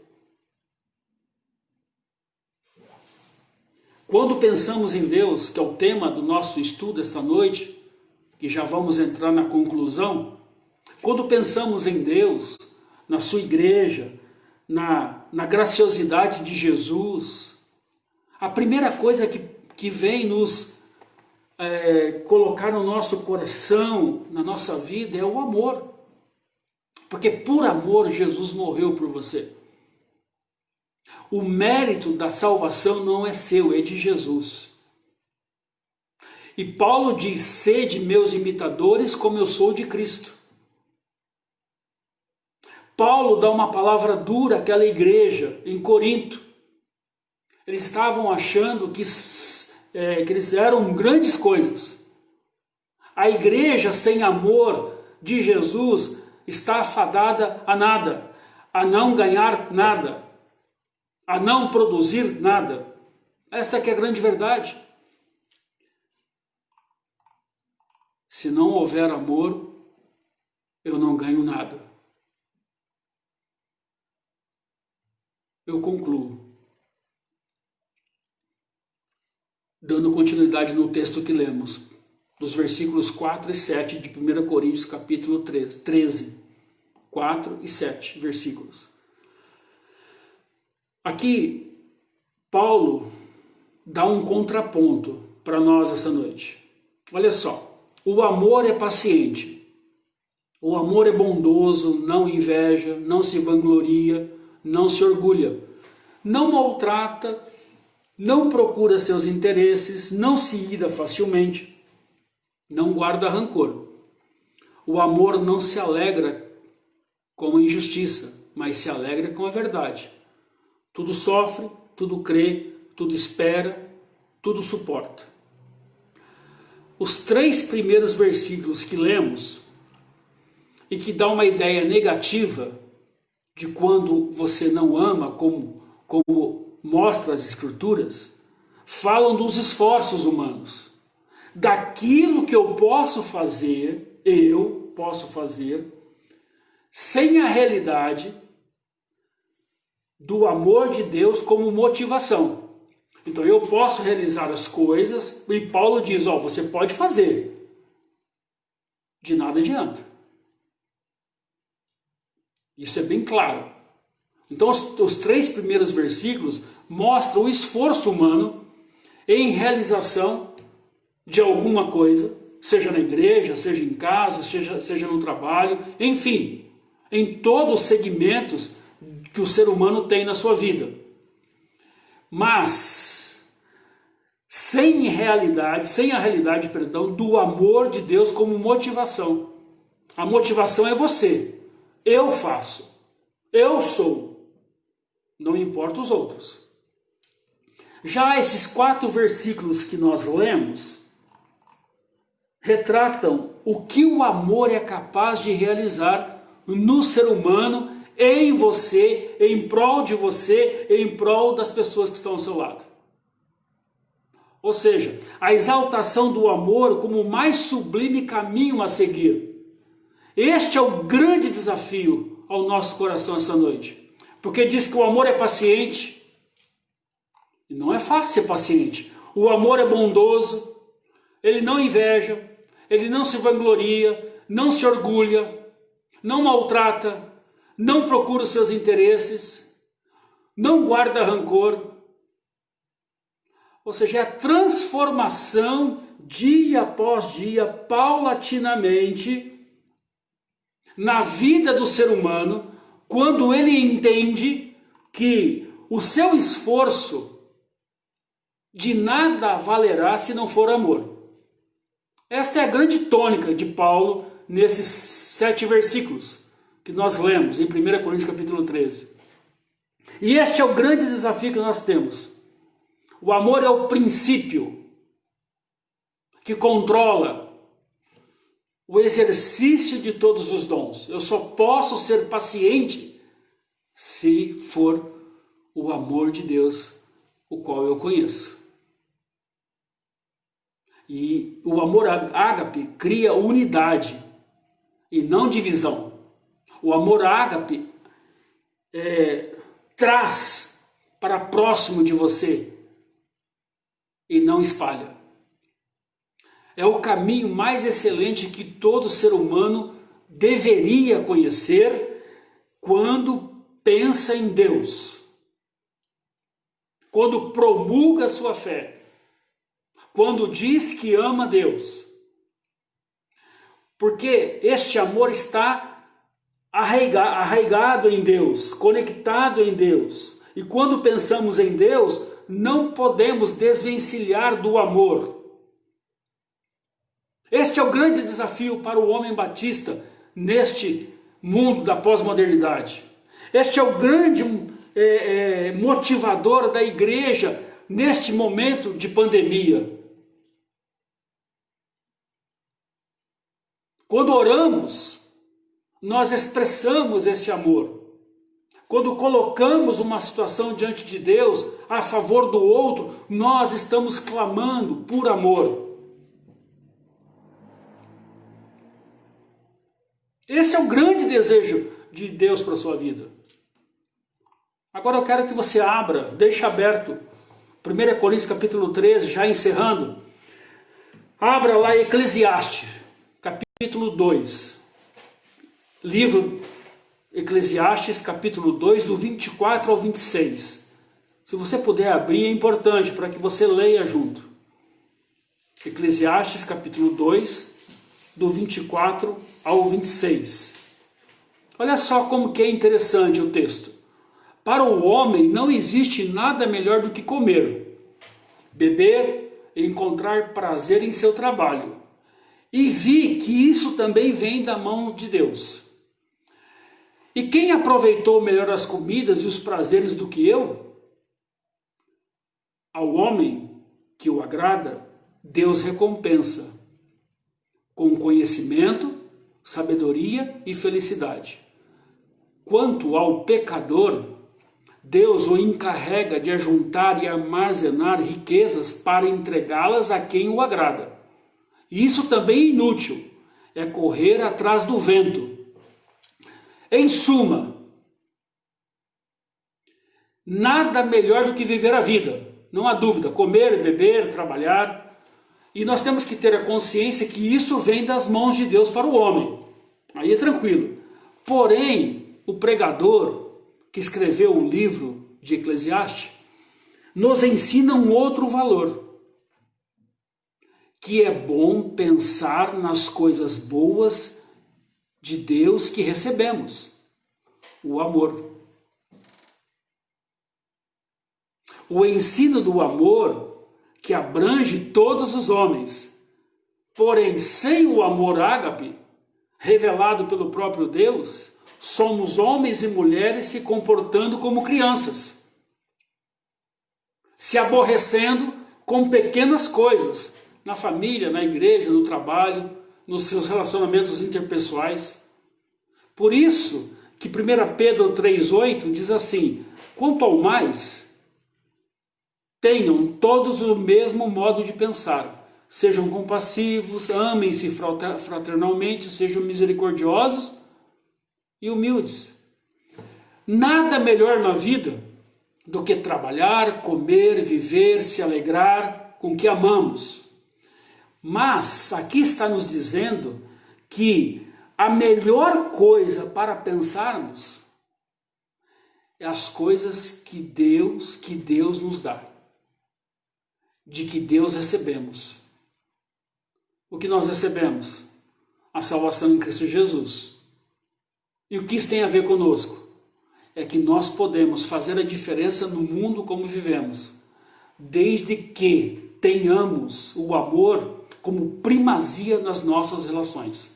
Quando pensamos em Deus, que é o tema do nosso estudo esta noite, que já vamos entrar na conclusão, quando pensamos em Deus, na sua igreja, na graciosidade de Jesus, a primeira coisa que vem nos colocar no nosso coração, na nossa vida, é o amor. Porque por amor Jesus morreu por você. O mérito da salvação não é seu, é de Jesus. E Paulo diz, sede meus imitadores como eu sou de Cristo. Paulo dá uma palavra dura àquela igreja em Corinto. Eles estavam achando que eles eram grandes coisas. A igreja sem amor de Jesus está afadada a nada. a não ganhar nada, a não produzir nada. Esta que é a grande verdade. Se não houver amor, eu não ganho nada. Eu concluo, dando continuidade no texto que lemos, dos versículos 4 e 7 de 1 Coríntios capítulo 13. 4 e 7 versículos. Aqui, Paulo dá um contraponto para nós essa noite. Olha só, o amor é paciente, o amor é bondoso, não inveja, não se vangloria, não se orgulha, não maltrata, não procura seus interesses, não se ira facilmente, não guarda rancor. O amor não se alegra com a injustiça, mas se alegra com a verdade. Tudo sofre, tudo crê, tudo espera, tudo suporta. Os 3 primeiros versículos que lemos, e que dá uma ideia negativa de quando você não ama, como mostra as Escrituras, falam dos esforços humanos. Daquilo que eu posso fazer, sem a realidade do amor de Deus como motivação. Então eu posso realizar as coisas, e Paulo diz, você pode fazer, de nada adianta. Isso é bem claro. Então os 3 primeiros versículos mostram o esforço humano em realização de alguma coisa, seja na igreja, seja em casa, seja no trabalho, enfim, em todos os segmentos que o ser humano tem na sua vida. Mas sem a realidade do amor de Deus como motivação. A motivação é você. Eu faço. Eu sou. Não importa os outros. Já esses 4 versículos que nós lemos retratam o que o amor é capaz de realizar no ser humano, em você, em prol de você, em prol das pessoas que estão ao seu lado. Ou seja, a exaltação do amor como o mais sublime caminho a seguir. Este é o grande desafio ao nosso coração esta noite. Porque diz que o amor é paciente. E não é fácil ser paciente. O amor é bondoso, ele não inveja, ele não se vangloria, não se orgulha, não maltrata, não procura os seus interesses, não guarda rancor. Ou seja, é a transformação dia após dia, paulatinamente, na vida do ser humano, quando ele entende que o seu esforço de nada valerá se não for amor. Esta é a grande tônica de Paulo nesses 7 versículos que nós lemos em 1 Coríntios capítulo 13. E este é o grande desafio que nós temos. O amor é o princípio que controla o exercício de todos os dons. Eu só posso ser paciente se for o amor de Deus, o qual eu conheço. E o amor ágape cria unidade e não divisão. O amor ágape traz para próximo de você e não espalha. É o caminho mais excelente que todo ser humano deveria conhecer quando pensa em Deus, quando promulga a sua fé, quando diz que ama Deus. Porque este amor está arraigado em Deus, conectado em Deus. E quando pensamos em Deus, não podemos desvencilhar do amor. Este é o grande desafio para o homem batista neste mundo da pós-modernidade. Este é o grande motivador da igreja neste momento de pandemia. Quando oramos, nós expressamos esse amor. Quando colocamos uma situação diante de Deus a favor do outro, nós estamos clamando por amor. Esse é o grande desejo de Deus para a sua vida. Agora eu quero que você abra, deixe aberto, 1 Coríntios capítulo 13, já encerrando. Abra lá Eclesiastes, capítulo 2. Livro Eclesiastes, capítulo 2, do 24 ao 26. Se você puder abrir, é importante para que você leia junto. Eclesiastes, capítulo 2, do 24 ao 26. Olha só como que é interessante o texto. Para o homem não existe nada melhor do que comer, beber e encontrar prazer em seu trabalho. E vi que isso também vem da mão de Deus. E quem aproveitou melhor as comidas e os prazeres do que eu? Ao homem que o agrada, Deus recompensa com conhecimento, sabedoria e felicidade. Quanto ao pecador, Deus o encarrega de ajuntar e armazenar riquezas para entregá-las a quem o agrada. Isso também é inútil, é correr atrás do vento. Em suma, nada melhor do que viver a vida, não há dúvida, comer, beber, trabalhar. E nós temos que ter a consciência que isso vem das mãos de Deus para o homem. Aí é tranquilo. Porém, o pregador que escreveu o livro de Eclesiastes nos ensina um outro valor, que é bom pensar nas coisas boas de Deus que recebemos, o amor. O ensino do amor que abrange todos os homens. Porém, sem o amor ágape, revelado pelo próprio Deus, somos homens e mulheres se comportando como crianças, se aborrecendo com pequenas coisas, na família, na igreja, no trabalho, nos seus relacionamentos interpessoais. Por isso que 1 Pedro 3,8 diz assim: quanto ao mais, tenham todos o mesmo modo de pensar, sejam compassivos, amem-se fraternalmente, sejam misericordiosos e humildes. Nada melhor na vida do que trabalhar, comer, viver, se alegrar com o que amamos. Mas aqui está nos dizendo que a melhor coisa para pensarmos é as coisas que Deus nos dá, de que Deus recebemos. O que nós recebemos? A salvação em Cristo Jesus. E o que isso tem a ver conosco? É que nós podemos fazer a diferença no mundo como vivemos, desde que tenhamos o amor como primazia nas nossas relações.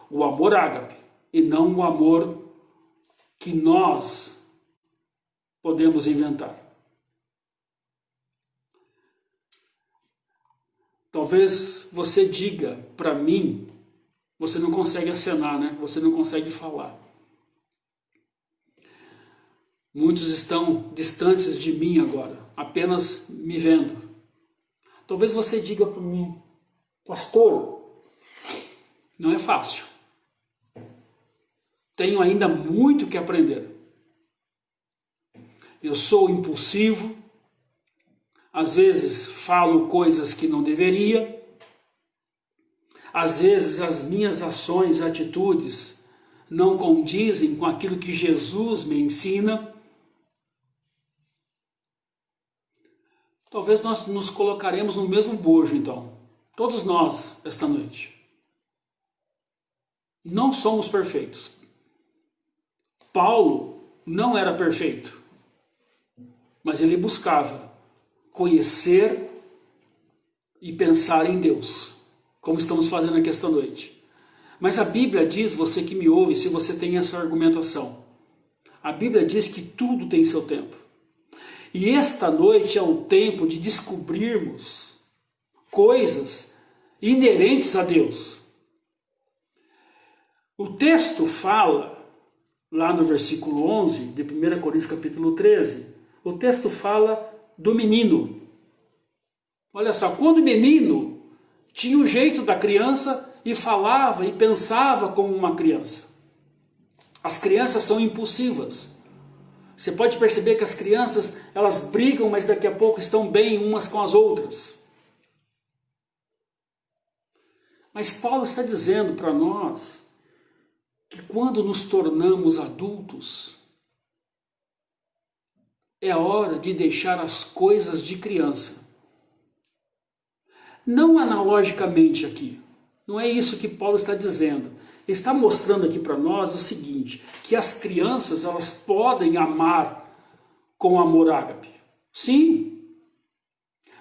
O amor ágape, e não o amor que nós podemos inventar. Talvez você diga para mim, você não consegue acenar, né? Você não consegue falar. Muitos estão distantes de mim agora, apenas me vendo. Talvez você diga para mim, pastor, não é fácil. Tenho ainda muito que aprender. Eu sou impulsivo, às vezes falo coisas que não deveria, às vezes as minhas ações e atitudes não condizem com aquilo que Jesus me ensina. Talvez nós nos colocaremos no mesmo bojo, então. Todos nós, esta noite. Não somos perfeitos. Paulo não era perfeito, mas ele buscava conhecer e pensar em Deus, como estamos fazendo aqui esta noite. Mas a Bíblia diz, você que me ouve, se você tem essa argumentação, a Bíblia diz que tudo tem seu tempo. E esta noite é o tempo de descobrirmos coisas inerentes a Deus. O texto fala, lá no versículo 11 de 1 Coríntios capítulo 13, o texto fala do menino. Olha só, quando o menino tinha o jeito da criança e falava e pensava como uma criança. As crianças são impulsivas. Você pode perceber que as crianças, elas brigam, mas daqui a pouco estão bem umas com as outras. Mas Paulo está dizendo para nós que quando nos tornamos adultos, é hora de deixar as coisas de criança. Não analogicamente aqui. Não é isso que Paulo está dizendo. Ele está mostrando aqui para nós o seguinte, que as crianças, elas podem amar com amor ágape. Sim.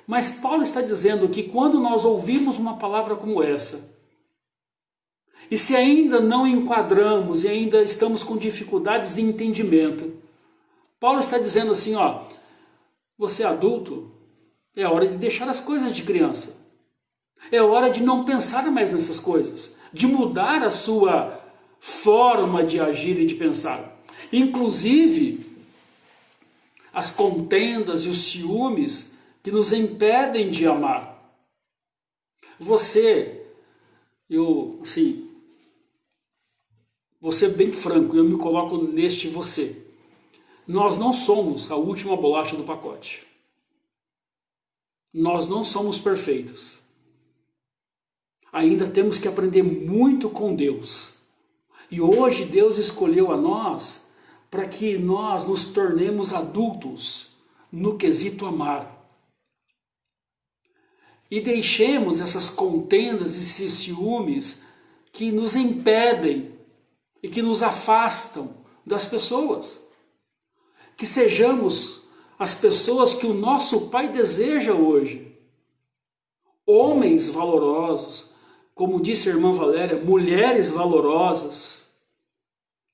Mas Paulo está dizendo que quando nós ouvimos uma palavra como essa, e se ainda não enquadramos e ainda estamos com dificuldades de entendimento, Paulo está dizendo assim, ó, você é adulto, é hora de deixar as coisas de criança. É hora de não pensar mais nessas coisas, de mudar a sua forma de agir e de pensar. Inclusive, as contendas e os ciúmes que nos impedem de amar. Vou ser bem franco, eu me coloco neste você. Nós não somos a última bolacha do pacote. Nós não somos perfeitos. Ainda temos que aprender muito com Deus. E hoje Deus escolheu a nós para que nós nos tornemos adultos no quesito amar. E deixemos essas contendas e esses ciúmes que nos impedem e que nos afastam das pessoas. Que sejamos as pessoas que o nosso Pai deseja hoje. Homens valorosos, como disse a irmã Valéria, mulheres valorosas,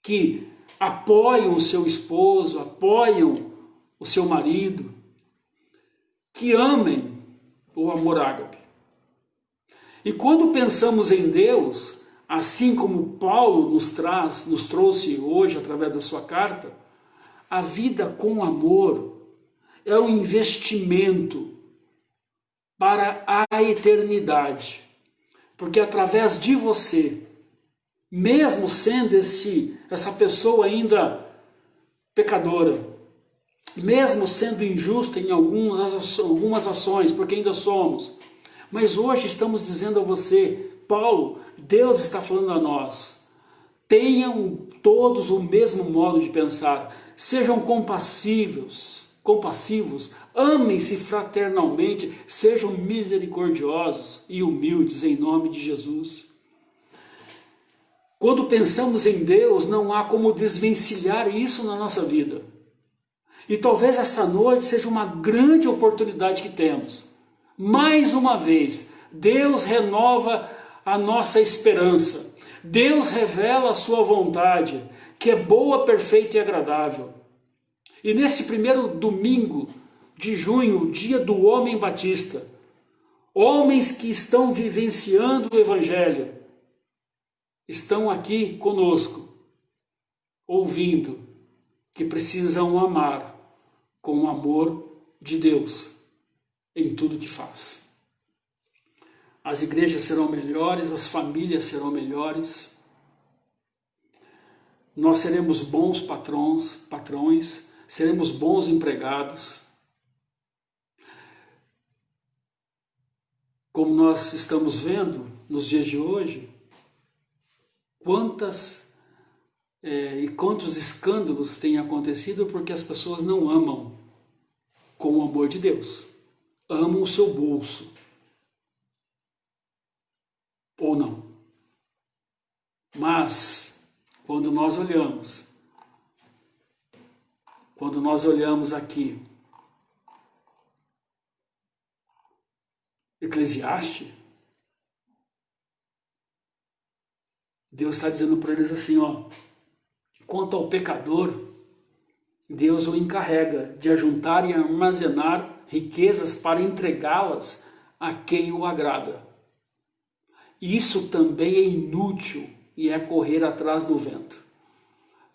que apoiam o seu esposo, apoiam o seu marido, que amem o amor ágape. E quando pensamos em Deus, assim como Paulo nos trouxe hoje através da sua carta, a vida com amor é um investimento para a eternidade. Porque através de você, mesmo sendo essa pessoa ainda pecadora, mesmo sendo injusta em algumas ações, porque ainda somos, mas hoje estamos dizendo a você, Paulo, Deus está falando a nós, tenham todos o mesmo modo de pensar, sejam compassivos, amem-se fraternalmente, sejam misericordiosos e humildes em nome de Jesus. Quando pensamos em Deus, não há como desvencilhar isso na nossa vida. E talvez essa noite seja uma grande oportunidade que temos. Mais uma vez, Deus renova a nossa esperança. Deus revela a sua vontade, que é boa, perfeita e agradável. E nesse primeiro domingo de junho, o dia do homem batista, homens que estão vivenciando o Evangelho, estão aqui conosco, ouvindo que precisam amar com o amor de Deus em tudo que faz. As igrejas serão melhores, as famílias serão melhores, nós seremos bons patrões, seremos bons empregados. Como nós estamos vendo nos dias de hoje, quantos escândalos têm acontecido porque as pessoas não amam com o amor de Deus, amam o seu bolso, ou não. Mas, quando nós olhamos aqui, Eclesiastes, Deus está dizendo para eles assim, ó, quanto ao pecador, Deus o encarrega de ajuntar e armazenar riquezas para entregá-las a quem o agrada. Isso também é inútil e é correr atrás do vento.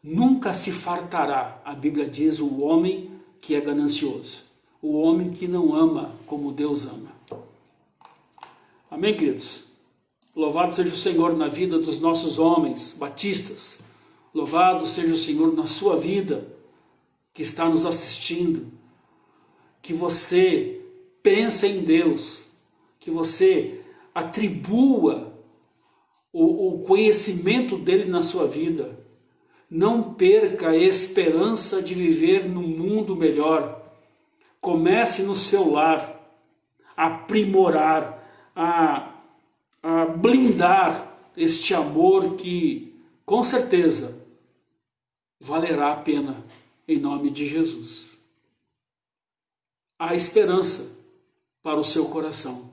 nunca se fartará, a Bíblia diz, o homem que é ganancioso, o homem que não ama como Deus ama. Amém, queridos? Louvado seja o Senhor na vida dos nossos homens batistas. Louvado seja o Senhor na sua vida, que está nos assistindo. Que você pense em Deus, que você atribua o conhecimento dele na sua vida. Não perca a esperança de viver num mundo melhor. Comece no seu lar a aprimorar, a blindar este amor que, com certeza, valerá a pena em nome de Jesus. Há esperança para o seu coração,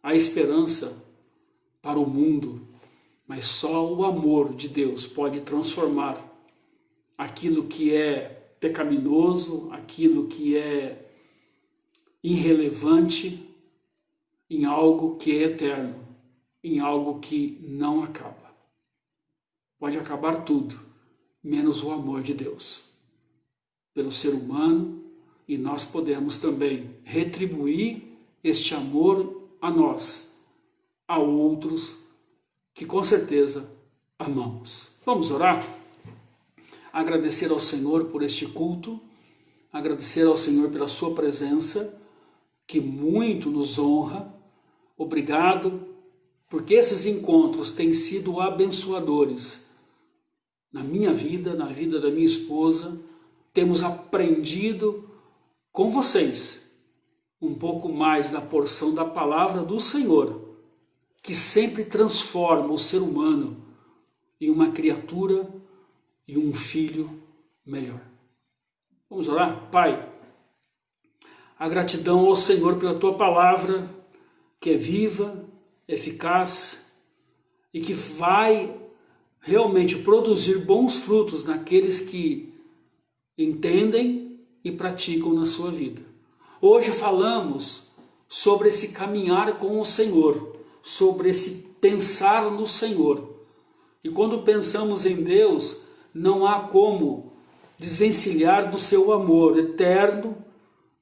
há esperança para o mundo, mas só o amor de Deus pode transformar aquilo que é pecaminoso, aquilo que é irrelevante, em algo que é eterno, em algo que não acaba. Pode acabar tudo, menos o amor de Deus pelo ser humano, e nós podemos também retribuir este amor a nós, a outros que com certeza amamos. Vamos orar? Agradecer ao Senhor por este culto, agradecer ao Senhor pela sua presença, que muito nos honra. Obrigado, porque esses encontros têm sido abençoadores na minha vida, na vida da minha esposa. Temos aprendido com vocês um pouco mais da porção da palavra do Senhor, que sempre transforma o ser humano em uma criatura e um filho melhor. Vamos orar? Pai, a gratidão ao Senhor pela tua palavra, que é viva, eficaz e que vai realmente produzir bons frutos naqueles que entendem e praticam na sua vida. Hoje falamos sobre esse caminhar com o Senhor, sobre esse pensar no Senhor. E quando pensamos em Deus, não há como desvencilhar do seu amor eterno,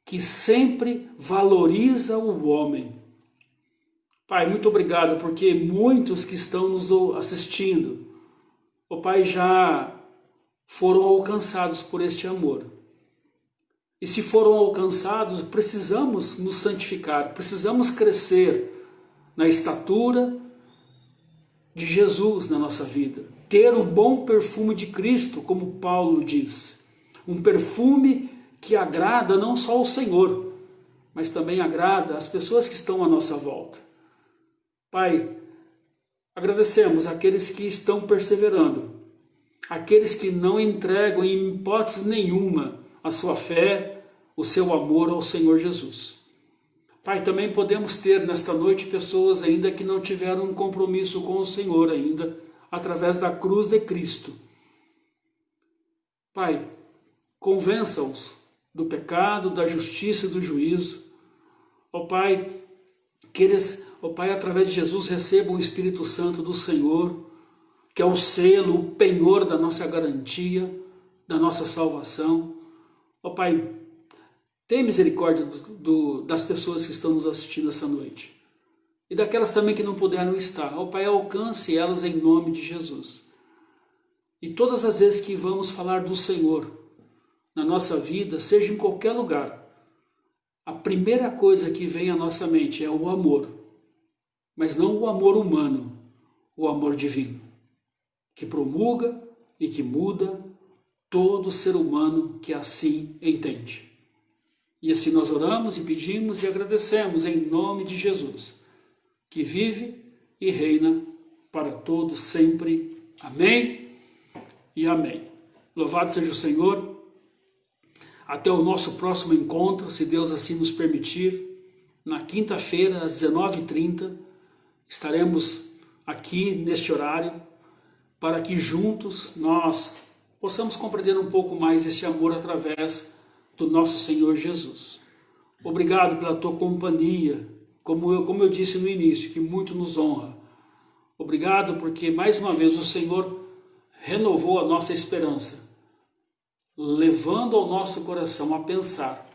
que sempre valoriza o homem. Pai, muito obrigado, porque muitos que estão nos assistindo, Pai, já foram alcançados por este amor. E se foram alcançados, precisamos nos santificar, precisamos crescer na estatura de Jesus na nossa vida. Ter o bom perfume de Cristo, como Paulo diz. Um perfume que agrada não só ao Senhor, mas também agrada as pessoas que estão à nossa volta. Pai, agradecemos aqueles que estão perseverando, aqueles que não entregam em hipótese nenhuma a sua fé, o seu amor ao Senhor Jesus. Pai, também podemos ter nesta noite pessoas ainda que não tiveram um compromisso com o Senhor ainda, através da cruz de Cristo. Pai, convença-os do pecado, da justiça e do juízo. Ó Pai, que eles, ó Pai, através de Jesus recebam o Espírito Santo do Senhor, que é o selo, o penhor da nossa garantia, da nossa salvação. Ó Pai, tenha misericórdia das pessoas que estão nos assistindo essa noite. E daquelas também que não puderam estar. Ó Pai, alcance elas em nome de Jesus. E todas as vezes que vamos falar do Senhor na nossa vida, seja em qualquer lugar, a primeira coisa que vem à nossa mente é o amor. Mas não o amor humano, o amor divino, que promulga e que muda todo ser humano que assim entende. E assim nós oramos e pedimos e agradecemos em nome de Jesus, que vive e reina para todos sempre. Amém e amém. Louvado seja o Senhor. Até o nosso próximo encontro, se Deus assim nos permitir. Na quinta-feira, às 19h30, estaremos aqui neste horário, para que juntos nós possamos compreender um pouco mais esse amor através do nosso Senhor Jesus. Obrigado pela tua companhia, como eu disse no início, que muito nos honra. Obrigado porque mais uma vez o Senhor renovou a nossa esperança, levando ao nosso coração a pensar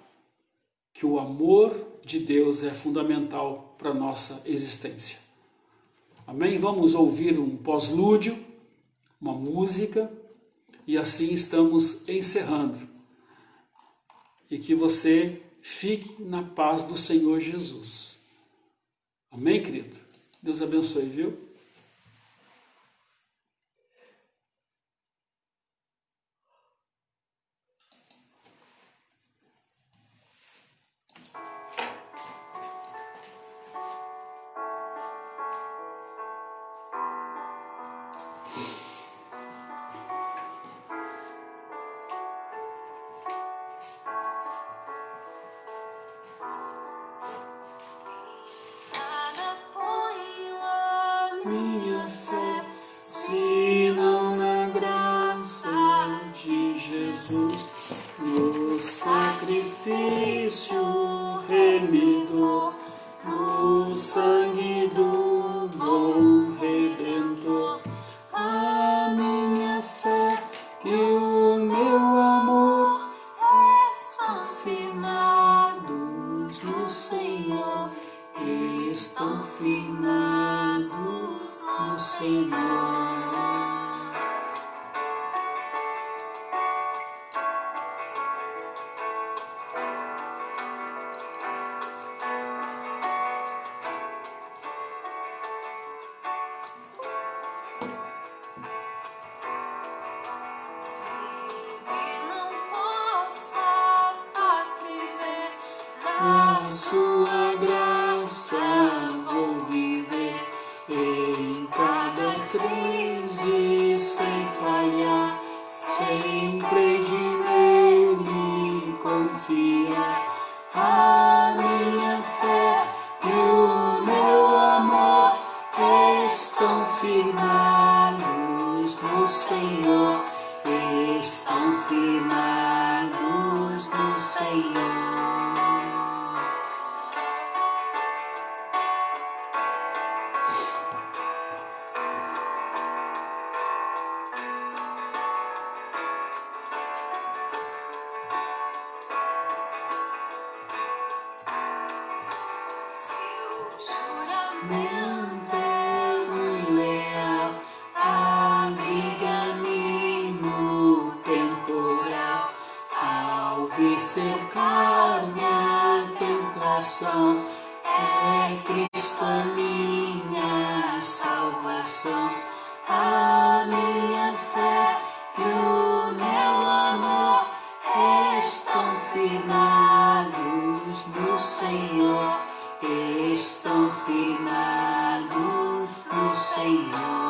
que o amor de Deus é fundamental para a nossa existência. Amém? Vamos ouvir um pós-lúdio, uma música, e assim estamos encerrando. E que você fique na paz do Senhor Jesus. Amém, querido? Deus abençoe, viu? Nada ponho Minha fé, se não na graça de Jesus, no sacrifício remidor, no sangue do bom Redentor. A minha fé e o meu amor estão firmados no Senhor, estão firmados no Senhor. não posso a face ver. Na sua graça vou viver, em cada crise sem falhar, sempre de nele confiar. A minha fé e o meu amor estão firmados no Senhor, estão firmados no Senhor. Seu juramento Mantém-me leal, abriga-me no temporal, ao vir cercar-me a tentação, é Cristo a minha salvação. A minha fé e o meu amor estão firmados no Senhor, estão firmados no Senhor.